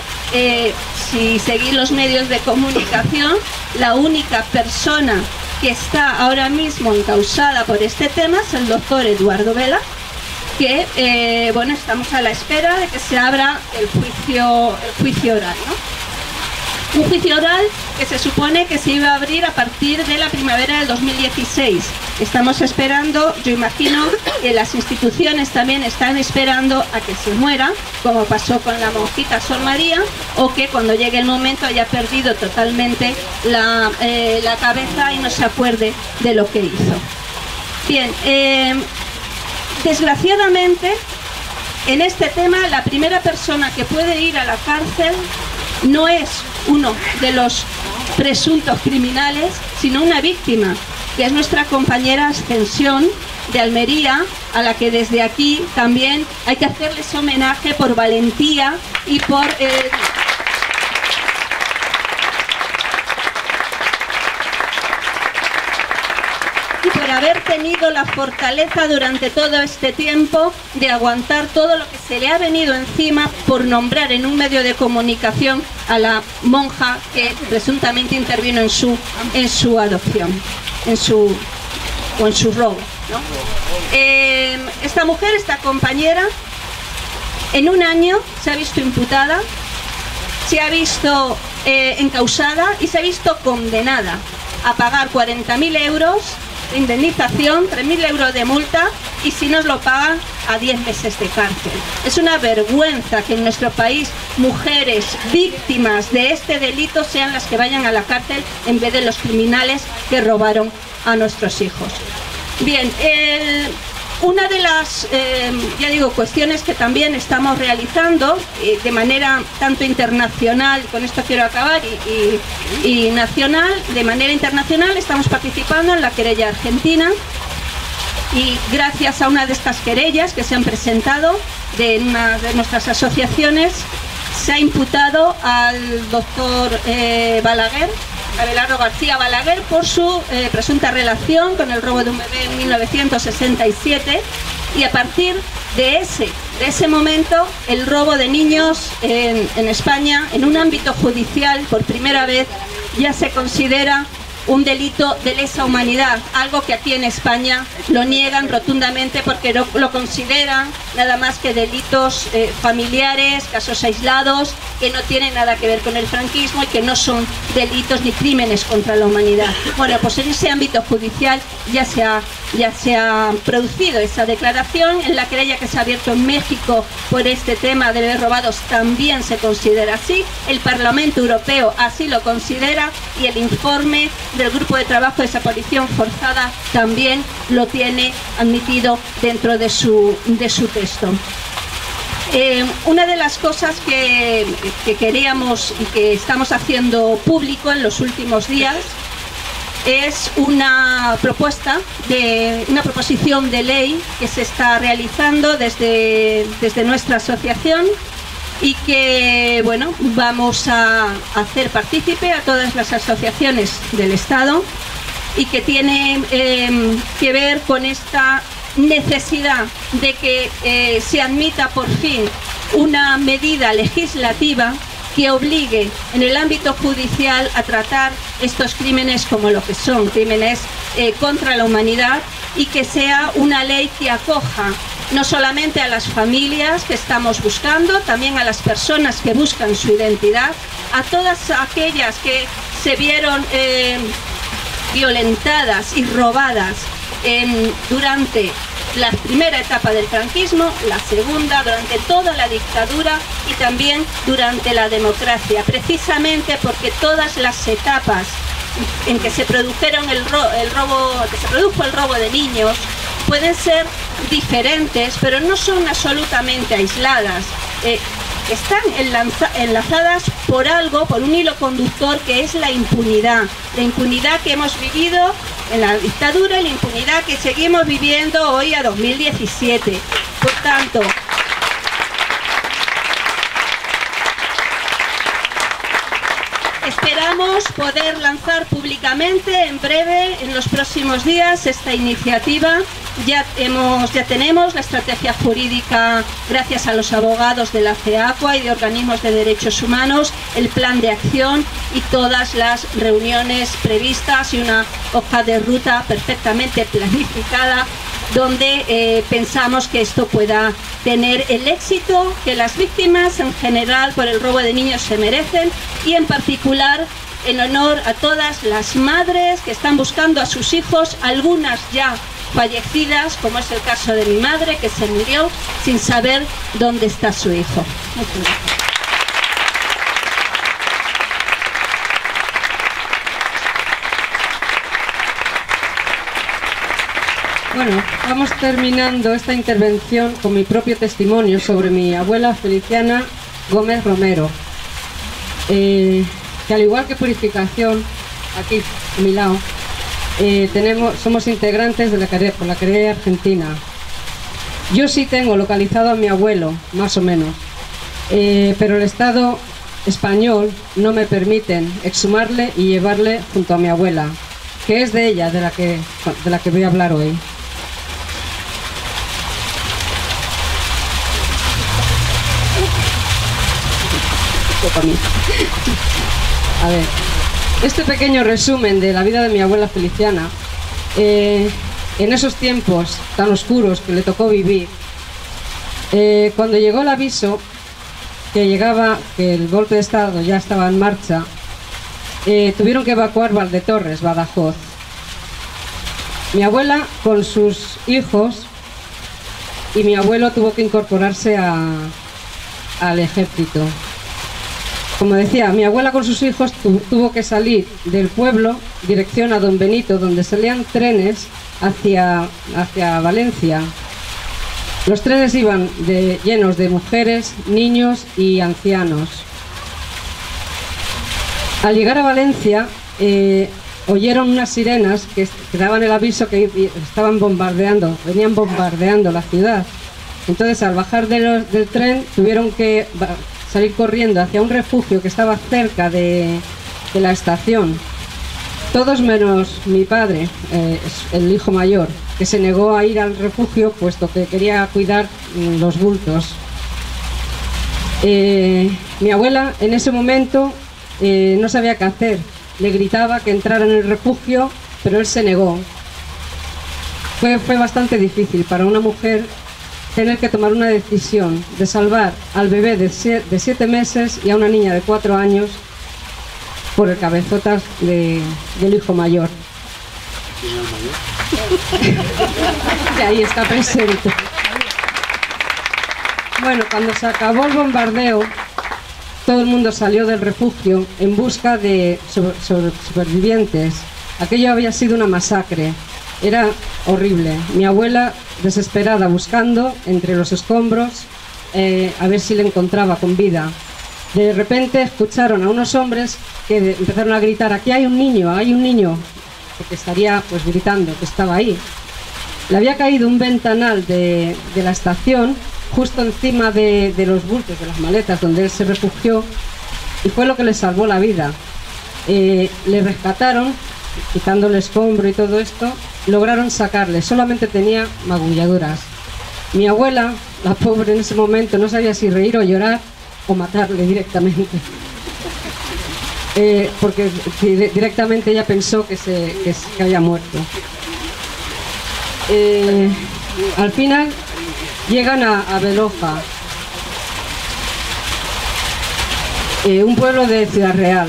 si seguís los medios de comunicación, la única persona que está ahora mismo encausada por este tema es el doctor Eduardo Vela, que bueno, estamos a la espera de que se abra el juicio oral, ¿no? Un juicio oral que se supone que se iba a abrir a partir de la primavera del 2016. Estamos esperando, yo imagino que las instituciones también están esperando a que se muera, como pasó con la monjita Sor María, o que cuando llegue el momento haya perdido totalmente la cabeza y no se acuerde de lo que hizo. Bien, desgraciadamente, en este tema, la primera persona que puede ir a la cárcel no es uno de los presuntos criminales, sino una víctima, que es nuestra compañera Ascensión de Almería, a la que desde aquí también hay que hacerles homenaje por valentía y por... haber tenido la fortaleza durante todo este tiempo de aguantar todo lo que se le ha venido encima por nombrar en un medio de comunicación a la monja que presuntamente intervino en su adopción, en su robo, ¿no? Esta mujer, esta compañera, en un año se ha visto imputada, se ha visto encausada y se ha visto condenada a pagar 40.000 euros de indemnización, 3.000 euros de multa y si nos lo pagan a 10 meses de cárcel. Es una vergüenza que en nuestro país mujeres víctimas de este delito sean las que vayan a la cárcel en vez de los criminales que robaron a nuestros hijos. Bien, una de las, ya digo, cuestiones que también estamos realizando de manera tanto internacional, con esto quiero acabar, y nacional, de manera internacional estamos participando en la querella argentina y gracias a una de estas querellas que se han presentado de una de nuestras asociaciones, se ha imputado al doctor Balaguer, Abelardo García Balaguer, por su presunta relación con el robo de un bebé en 1967 y a partir de ese momento el robo de niños en España en un ámbito judicial por primera vez ya se considera un delito de lesa humanidad, algo que aquí en España lo niegan rotundamente porque no lo consideran nada más que delitos familiares, casos aislados, que no tienen nada que ver con el franquismo y que no son delitos ni crímenes contra la humanidad. Bueno, pues en ese ámbito judicial ya se ha producido esa declaración. En la querella que se ha abierto en México por este tema de bebés robados también se considera así, el Parlamento Europeo así lo considera y el informe del Grupo de Trabajo de Desaparición Forzada también lo tiene admitido dentro de su texto. Una de las cosas que queríamos y que estamos haciendo público en los últimos días es una proposición de ley que se está realizando desde nuestra asociación y que, bueno, vamos a hacer partícipe a todas las asociaciones del Estado y que tiene que ver con esta necesidad de que se admita por fin una medida legislativa que obligue en el ámbito judicial a tratar estos crímenes como lo que son, crímenes contra la humanidad, y que sea una ley que acoja no solamente a las familias que estamos buscando, también a las personas que buscan su identidad, a todas aquellas que se vieron violentadas y robadas durante la primera etapa del franquismo, la segunda, durante toda la dictadura y también durante la democracia, precisamente porque todas las etapas en que se produjeron el robo de niños pueden ser diferentes, pero no son absolutamente aisladas. Están enlazadas por algo, por un hilo conductor que es la impunidad que hemos vivido en la dictadura y la impunidad que seguimos viviendo hoy a 2017. Por tanto, esperamos poder lanzar públicamente en breve, en los próximos días, esta iniciativa. Ya tenemos la estrategia jurídica gracias a los abogados de la CEACUA y de organismos de derechos humanos, el plan de acción y todas las reuniones previstas y una hoja de ruta perfectamente planificada donde pensamos que esto pueda tener el éxito que las víctimas en general por el robo de niños se merecen, y en particular en honor a todas las madres que están buscando a sus hijos, algunas ya fallecidas, como es el caso de mi madre, que se murió sin saber dónde está su hijo. Muchas gracias. Bueno, vamos terminando esta intervención con mi propio testimonio sobre mi abuela Feliciana Gómez Romero, que al igual que Purificación, aquí a mi lado, somos integrantes de la Querella Argentina. Yo sí tengo localizado a mi abuelo, más o menos, pero el Estado español no me permiten exhumarle y llevarle junto a mi abuela, que es de ella de la que voy a hablar hoy. A ver, este pequeño resumen de la vida de mi abuela Feliciana, en esos tiempos tan oscuros que le tocó vivir, cuando llegó el aviso que el golpe de Estado ya estaba en marcha, tuvieron que evacuar Valdetorres, Badajoz. Mi abuela con sus hijos y mi abuelo tuvo que incorporarse al ejército. Como decía, mi abuela con sus hijos tuvo que salir del pueblo dirección a Don Benito, donde salían trenes hacia Valencia. Los trenes iban llenos de mujeres, niños y ancianos. Al llegar a Valencia, oyeron unas sirenas que daban el aviso que venían bombardeando la ciudad. Entonces, al bajar del tren, tuvieron que salir corriendo hacia un refugio que estaba cerca de la estación. Todos menos mi padre, el hijo mayor, que se negó a ir al refugio puesto que quería cuidar los bultos. Mi abuela en ese momento no sabía qué hacer. Le gritaba que entrara en el refugio, pero él se negó. Fue bastante difícil para una mujer tener que tomar una decisión de salvar al bebé de 7 meses y a una niña de 4 años por el cabezotas del hijo mayor. Y ahí está presente. Bueno, cuando se acabó el bombardeo, todo el mundo salió del refugio en busca de supervivientes. Aquello había sido una masacre. Era horrible. Mi abuela, desesperada, buscando entre los escombros a ver si le encontraba con vida. De repente escucharon a unos hombres que empezaron a gritar: aquí hay un niño, hay un niño. porque estaría pues gritando que estaba ahí. Le había caído un ventanal de la estación justo encima de los bultos, de las maletas donde él se refugió, y fue lo que le salvó la vida. Le rescataron, quitando el escombro y todo esto, lograron sacarle, solamente tenía magulladuras. Mi abuela, la pobre, en ese momento no sabía si reír o llorar o matarle directamente. Porque directamente ella pensó que había muerto. Al final llegan a Beloja, un pueblo de Ciudad Real,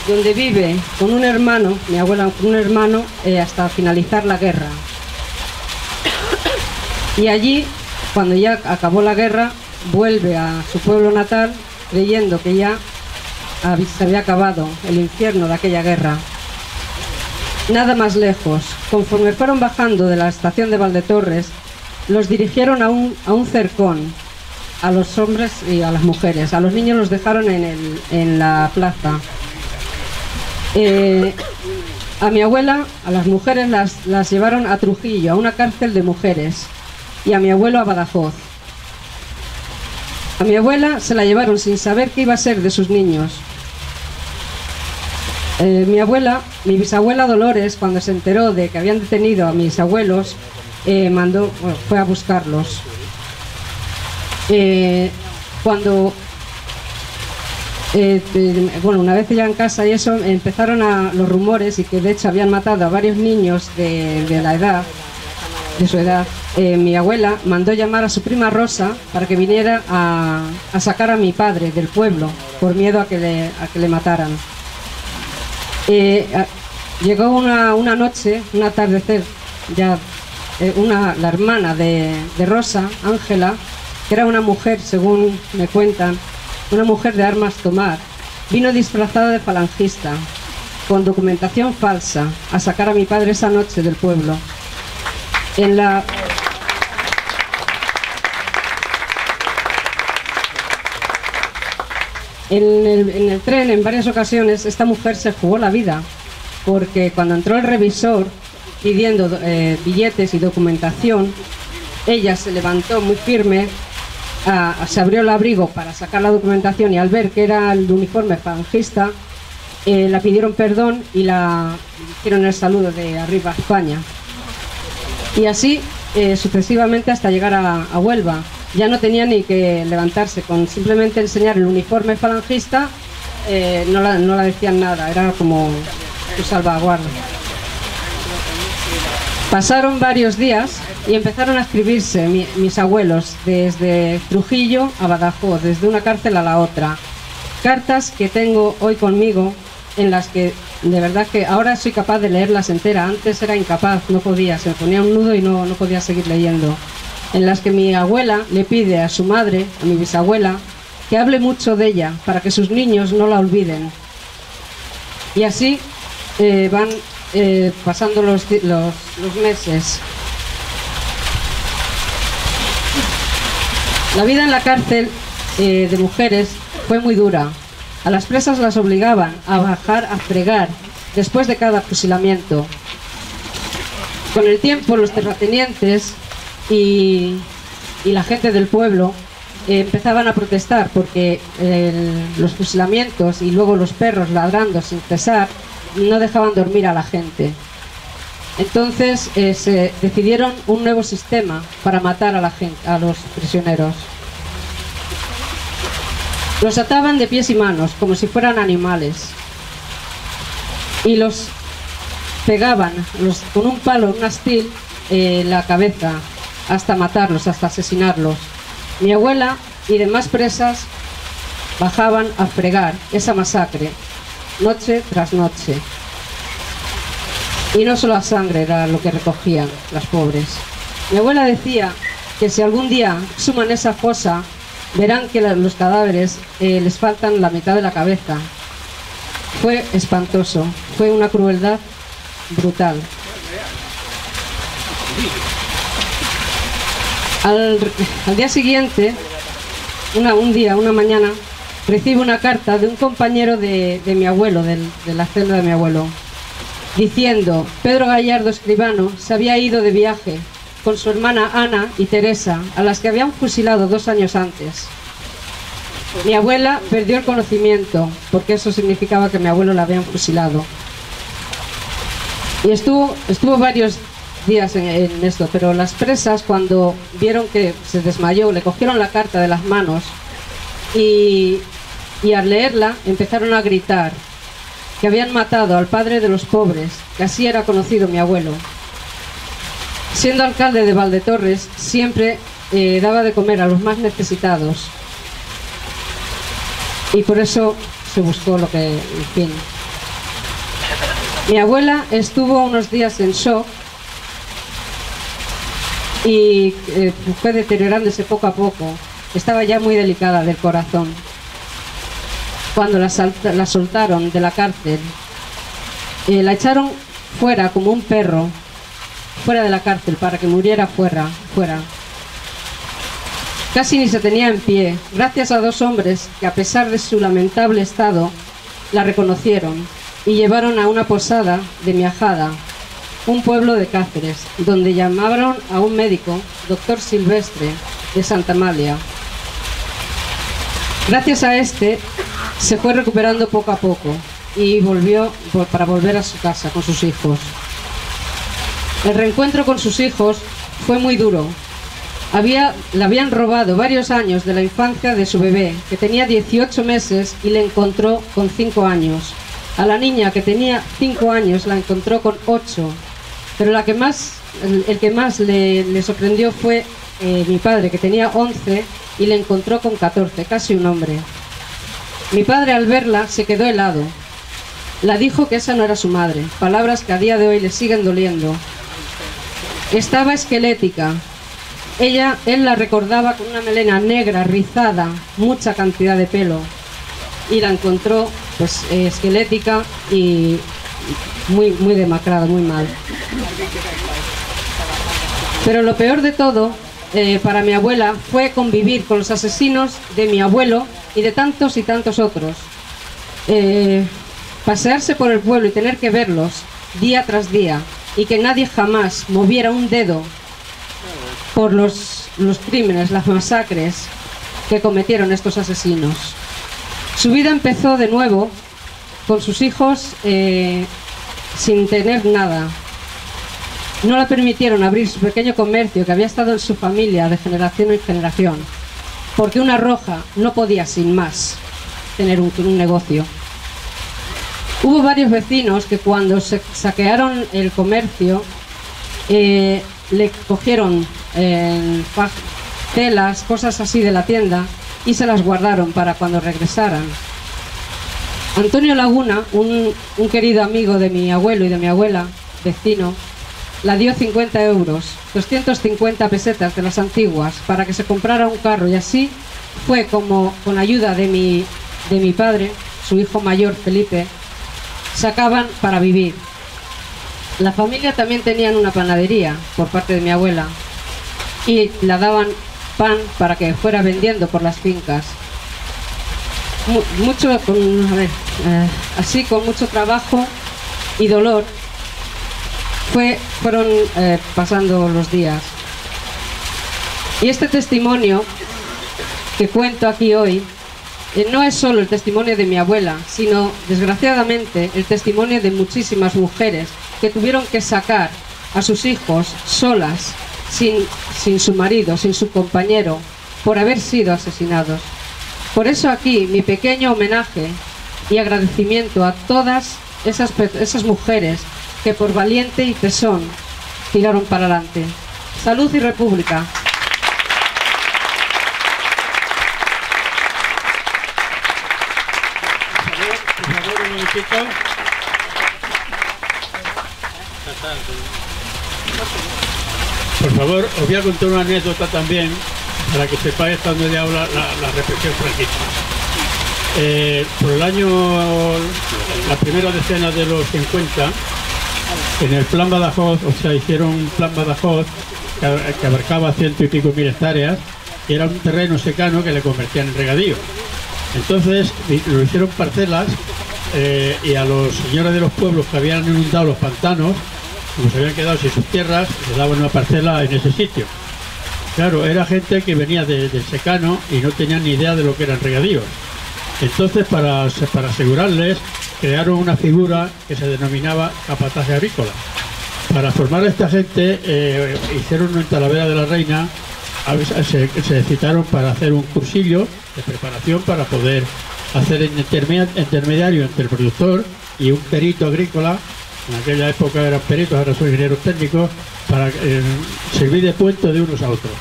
donde vive con un hermano, mi abuela con un hermano, hasta finalizar la guerra. Y allí, cuando ya acabó la guerra, vuelve a su pueblo natal creyendo que ya se había acabado el infierno de aquella guerra. Nada más lejos. Conforme fueron bajando de la estación de Valdetorres, los dirigieron a un cercón, a los hombres y a las mujeres. A los niños los dejaron en la plaza. A mi abuela, a las mujeres las llevaron a Trujillo, a una cárcel de mujeres, y a mi abuelo a Badajoz. A mi abuela se la llevaron sin saber qué iba a ser de sus niños. Mi bisabuela Dolores, cuando se enteró de que habían detenido a mis abuelos, fue a buscarlos. Una vez ya en casa y eso, empezaron los rumores, y que de hecho habían matado a varios niños de su edad. Mi abuela mandó llamar a su prima Rosa para que viniera a sacar a mi padre del pueblo, por miedo a que le mataran. Llegó una noche, un atardecer, ya la hermana de Rosa, Ángela, que era una mujer, según me cuentan, una mujer de armas tomar, vino disfrazada de falangista, con documentación falsa, a sacar a mi padre esa noche del pueblo. En el tren, en varias ocasiones, esta mujer se jugó la vida, porque cuando entró el revisor pidiendo billetes y documentación, ella se levantó muy firme, se abrió el abrigo para sacar la documentación, y al ver que era el uniforme falangista, la pidieron perdón y la hicieron el saludo de arriba a España. Y así sucesivamente hasta llegar a Huelva. Ya no tenía ni que levantarse, con simplemente enseñar el uniforme falangista, no la decían nada, era como su salvaguarda. Pasaron varios días y empezaron a escribirse mis abuelos desde Trujillo a Badajoz, desde una cárcel a la otra. Cartas que tengo hoy conmigo, en las que de verdad que ahora soy capaz de leerlas enteras. Antes era incapaz, no podía, se me ponía un nudo y no podía seguir leyendo. En las que mi abuela le pide a su madre, a mi bisabuela, que hable mucho de ella para que sus niños no la olviden. Y así van pasando los meses. La vida en la cárcel de mujeres fue muy dura. A las presas las obligaban a bajar a fregar después de cada fusilamiento. Con el tiempo, los terratenientes y la gente del pueblo empezaban a protestar, porque los fusilamientos y luego los perros ladrando sin cesar no dejaban dormir a la gente. Entonces se decidieron un nuevo sistema para matar a los prisioneros. Los ataban de pies y manos como si fueran animales y los pegaban con un palo, un astil, la cabeza, hasta matarlos, hasta asesinarlos. Mi abuela y demás presas bajaban a fregar esa masacre noche tras noche. Y no solo la sangre era lo que recogían las pobres. Mi abuela decía que si algún día suman esa fosa, verán que los cadáveres les faltan la mitad de la cabeza. Fue espantoso, fue una crueldad brutal. Al día siguiente, una mañana, recibo una carta de un compañero de mi abuelo, de la celda de mi abuelo. diciendo: Pedro Gallardo Escribano se había ido de viaje con su hermana Ana y Teresa, a las que habían fusilado 2 años antes. Mi abuela perdió el conocimiento, porque eso significaba que mi abuelo la habían fusilado. Y estuvo varios días en esto, pero las presas, cuando vieron que se desmayó, le cogieron la carta de las manos y al leerla empezaron a gritar que habían matado al padre de los pobres, que así era conocido mi abuelo. Siendo alcalde de Valdetorres, siempre daba de comer a los más necesitados. Y por eso se buscó lo que, en fin. Mi abuela estuvo unos días en shock y fue deteriorándose poco a poco. Estaba ya muy delicada del corazón. Cuando la soltaron de la cárcel, la echaron fuera como un perro, fuera de la cárcel, para que muriera fuera. Casi ni se tenía en pie, gracias a 2 hombres que, a pesar de su lamentable estado, la reconocieron y llevaron a una posada de Miajada, un pueblo de Cáceres, donde llamaron a un médico, doctor Silvestre, de Santa Amalia. Gracias a este, se fue recuperando poco a poco y volvió para volver a su casa con sus hijos. El reencuentro con sus hijos fue muy duro. Le habían robado varios años de la infancia de su bebé, que tenía 18 meses, y le encontró con 5 años. A la niña, que tenía 5 años, la encontró con 8. Pero el que más le sorprendió fue mi padre, que tenía 11, y le encontró con 14, casi un hombre. Mi padre, al verla, se quedó helado. La dijo que esa no era su madre, palabras que a día de hoy le siguen doliendo. Estaba esquelética. Él la recordaba con una melena negra, rizada, mucha cantidad de pelo, y la encontró pues esquelética y muy demacrada, muy mal. Pero lo peor de todo para mi abuela fue convivir con los asesinos de mi abuelo y de tantos y tantos otros. Pasearse por el pueblo y tener que verlos día tras día, y que nadie jamás moviera un dedo por los crímenes, las masacres que cometieron estos asesinos. Su vida empezó de nuevo con sus hijos sin tener nada. No le permitieron abrir su pequeño comercio que había estado en su familia de generación en generación, porque una roja no podía sin más tener un negocio. Hubo varios vecinos que, cuando se saquearon el comercio, le cogieron telas, cosas así de la tienda, y se las guardaron para cuando regresaran. Antonio Laguna, un querido amigo de mi abuelo y de mi abuela, vecino, la dio 50 euros, 250 pesetas de las antiguas, para que se comprara un carro, y así fue como, con ayuda de mi padre, su hijo mayor Felipe, sacaban para vivir. La familia también tenían una panadería por parte de mi abuela, y la daban pan para que fuera vendiendo por las fincas. Así, con mucho trabajo y dolor, fueron pasando los días. Y este testimonio que cuento aquí hoy no es solo el testimonio de mi abuela, sino, desgraciadamente, el testimonio de muchísimas mujeres que tuvieron que sacar a sus hijos solas, sin su marido, sin su compañero, por haber sido asesinados. Por eso aquí mi pequeño homenaje y agradecimiento a todas esas mujeres que, por valiente y tesón, tiraron para adelante. Salud y República. Por favor, os voy a contar una anécdota también, para que sepáis hasta dónde habla la represión franquista. Por el año, la primera decena de los 50, en el Plan Badajoz, hicieron un Plan Badajoz que abarcaba 100 y pico mil hectáreas, y era un terreno secano que le convertían en regadío. Entonces lo hicieron parcelas y a los señores de los pueblos que habían inundado los pantanos, como se habían quedado sin sus tierras, les daban una parcela en ese sitio. Claro, era gente que venía del secano y no tenían ni idea de lo que eran regadíos. Entonces, para asegurarles, crearon una figura que se denominaba capataz agrícola. Para formar a esta gente, hicieron en Talavera de la Reina, se citaron para hacer un cursillo de preparación para poder hacer el intermediario entre el productor y un perito agrícola. En aquella época eran peritos, ahora son ingenieros técnicos, para servir de puente de unos a otros.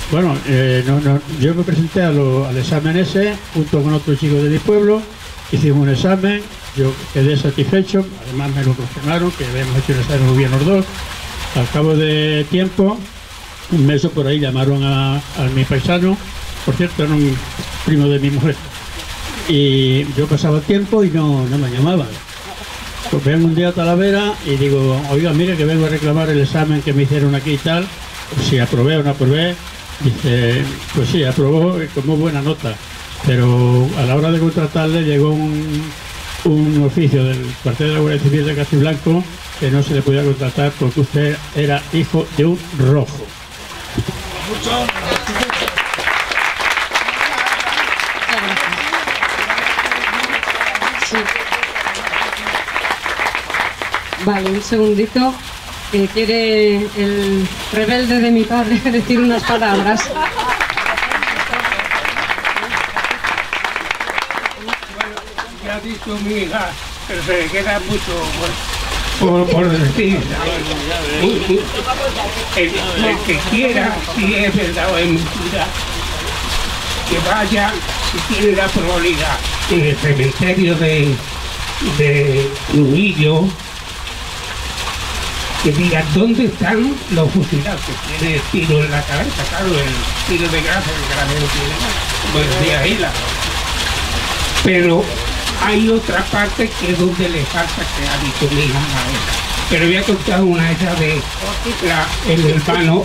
Bueno, yo me presenté al examen ese, junto con otros chicos de mi pueblo, hicimos un examen, yo quedé satisfecho, además me lo confirmaron, que habíamos hecho un examen muy bien los dos. Al cabo de tiempo, un mes o por ahí, llamaron a mi paisano, por cierto, era un primo de mi mujer, y yo pasaba el tiempo y no me llamaban. Pues vengo un día a Talavera y digo, oiga, mire que vengo a reclamar el examen que me hicieron aquí y tal, si aprobé o no aprobé. Dice, pues sí, aprobó con muy buena nota, pero a la hora de contratarle llegó un oficio del cuartel de la Guardia Civil de Castiblanco que no se le podía contratar porque usted era hijo de un rojo. Sí. Vale, un segundito. Que quiere el rebelde de mi padre decir unas palabras. Ya ha dicho mi hija, pero se le queda mucho por decir. El que quiera, si es verdad o es mentira, que vaya, si tiene la probabilidad, en el cementerio de Trujillo, que digan dónde están los fusilados, que tiene el tiro en la cabeza, claro, el tiro de grasa, el granero tiene más, como decía Hila. Pero hay otra parte que es donde le falta, que ha dicho mi hija. Pero voy a contar una esa de el hermano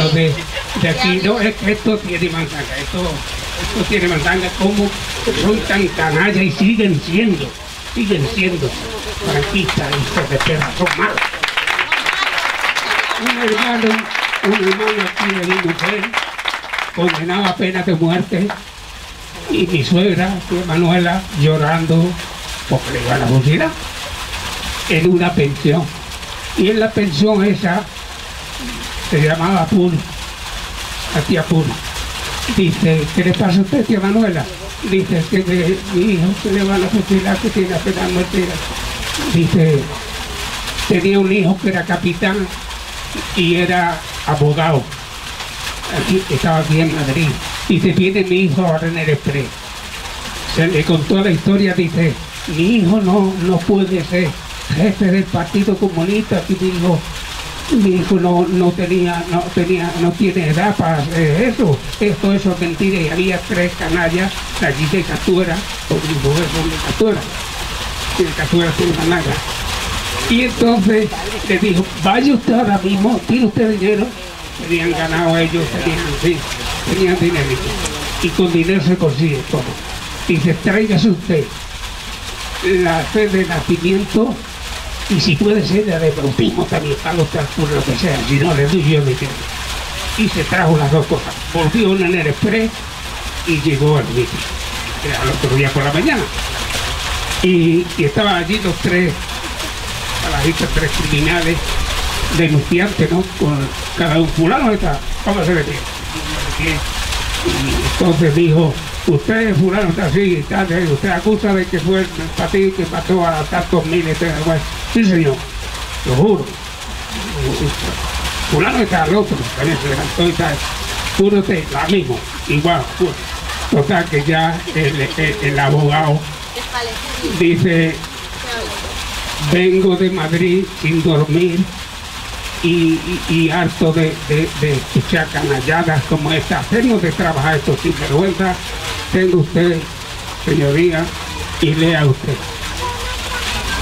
de aquí. No, es que esto tiene mandanga, esto tiene mandanga, como son tan canallas y siguen siendo franquistas y se de perra, son malos. Un hermano aquí de mi mujer, condenado a pena de muerte, y mi suegra, tía Manuela, llorando porque le iban a fusilar en una pensión. Y en la pensión esa se llamaba Puno, la tía Puno. Dice, ¿qué le pasa a usted, tía Manuela? Dice que mi hijo se le van a fusilar, que tiene pena de muerte. Dice, tenía un hijo que era capitán y era abogado, estaba aquí en Madrid. Dice, viene mi hijo ahora en el Express. Se le contó la historia, dice, mi hijo no puede ser jefe del Partido Comunista, y mi hijo no tiene edad para hacer eso. Eso es mentira. Y había 3 canallas allí de Catuera, porque mi mujer son de Catuera, y de Catuera tiene canallas. Y entonces le dijo, vaya usted ahora mismo, tiene usted dinero. Tenían ganado ellos, tenían dinero. Y con dinero se consigue todo. Dice, tráigase usted la fe de nacimiento y si puede ser la de bautismo también, para los por lo que sea, si no le doy yo de tiempo. Y se trajo las 2 cosas. Volvió en el Express y llegó al mitin. Era el otro día por la mañana. Y estaban allí los 3 criminales denunciantes, ¿no? Con cada un fulano está, ¿cómo se le dice? Y entonces dijo, usted fulano está así, usted acusa de que fue el partido que mató a tantos miles de igual. Sí señor, lo juro. Fulano está al otro, también se levantó y tal. Juro usted, la misma, igual, juro. Total que ya el abogado dice, vengo de Madrid sin dormir y harto de escuchar canalladas como esta. Hacemos de trabajar esto sin vergüenza. Tenga usted, señoría, y lea usted.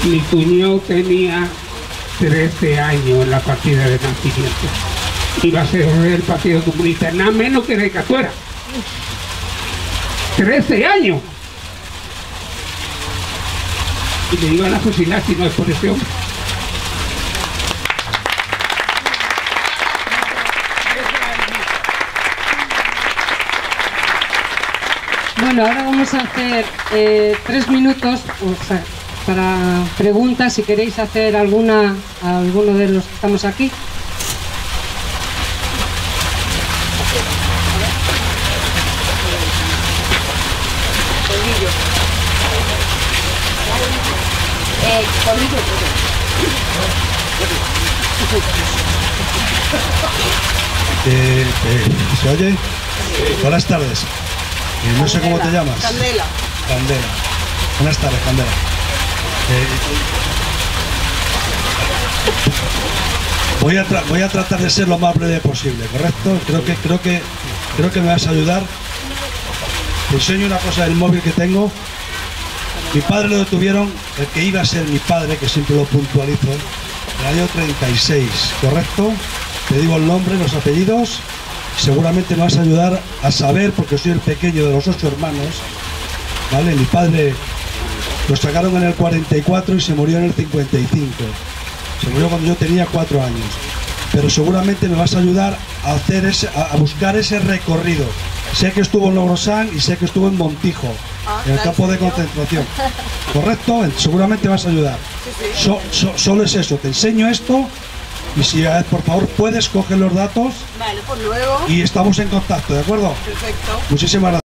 Mi cuñado tenía 13 años en la partida de nacimiento. Iba a ser el Partido Comunista, nada menos que de Catuera. 13 años. y me iban a fusilar si no es por ese hombre. Bueno, ahora vamos a hacer 3 minutos para preguntas, si queréis hacer alguna a alguno de los que estamos aquí. ¿Se oye? Buenas tardes. No sé cómo te llamas. Candela. Candela. Buenas tardes, Candela. Voy a tratar de ser lo más breve posible, ¿correcto? Creo que me vas a ayudar. Te enseño una cosa del móvil que tengo. Mi padre lo detuvieron, el que iba a ser mi padre, que siempre lo puntualizo, en el año 36, ¿correcto? Te digo el nombre, los apellidos. Seguramente me vas a ayudar a saber, porque soy el pequeño de los 8 hermanos, ¿vale? Mi padre lo sacaron en el 44 y se murió en el 55. Se murió cuando yo tenía 4 años. Pero seguramente me vas a ayudar a hacer a buscar ese recorrido. Sé que estuvo en Logrosán y sé que estuvo en Montijo, en el campo de concentración. ¿Correcto? Seguramente vas a ayudar. Solo es eso. Te enseño esto. Y si, por favor, puedes coger los datos. Vale, pues luego. Y estamos en contacto, ¿de acuerdo? Perfecto. Muchísimas gracias.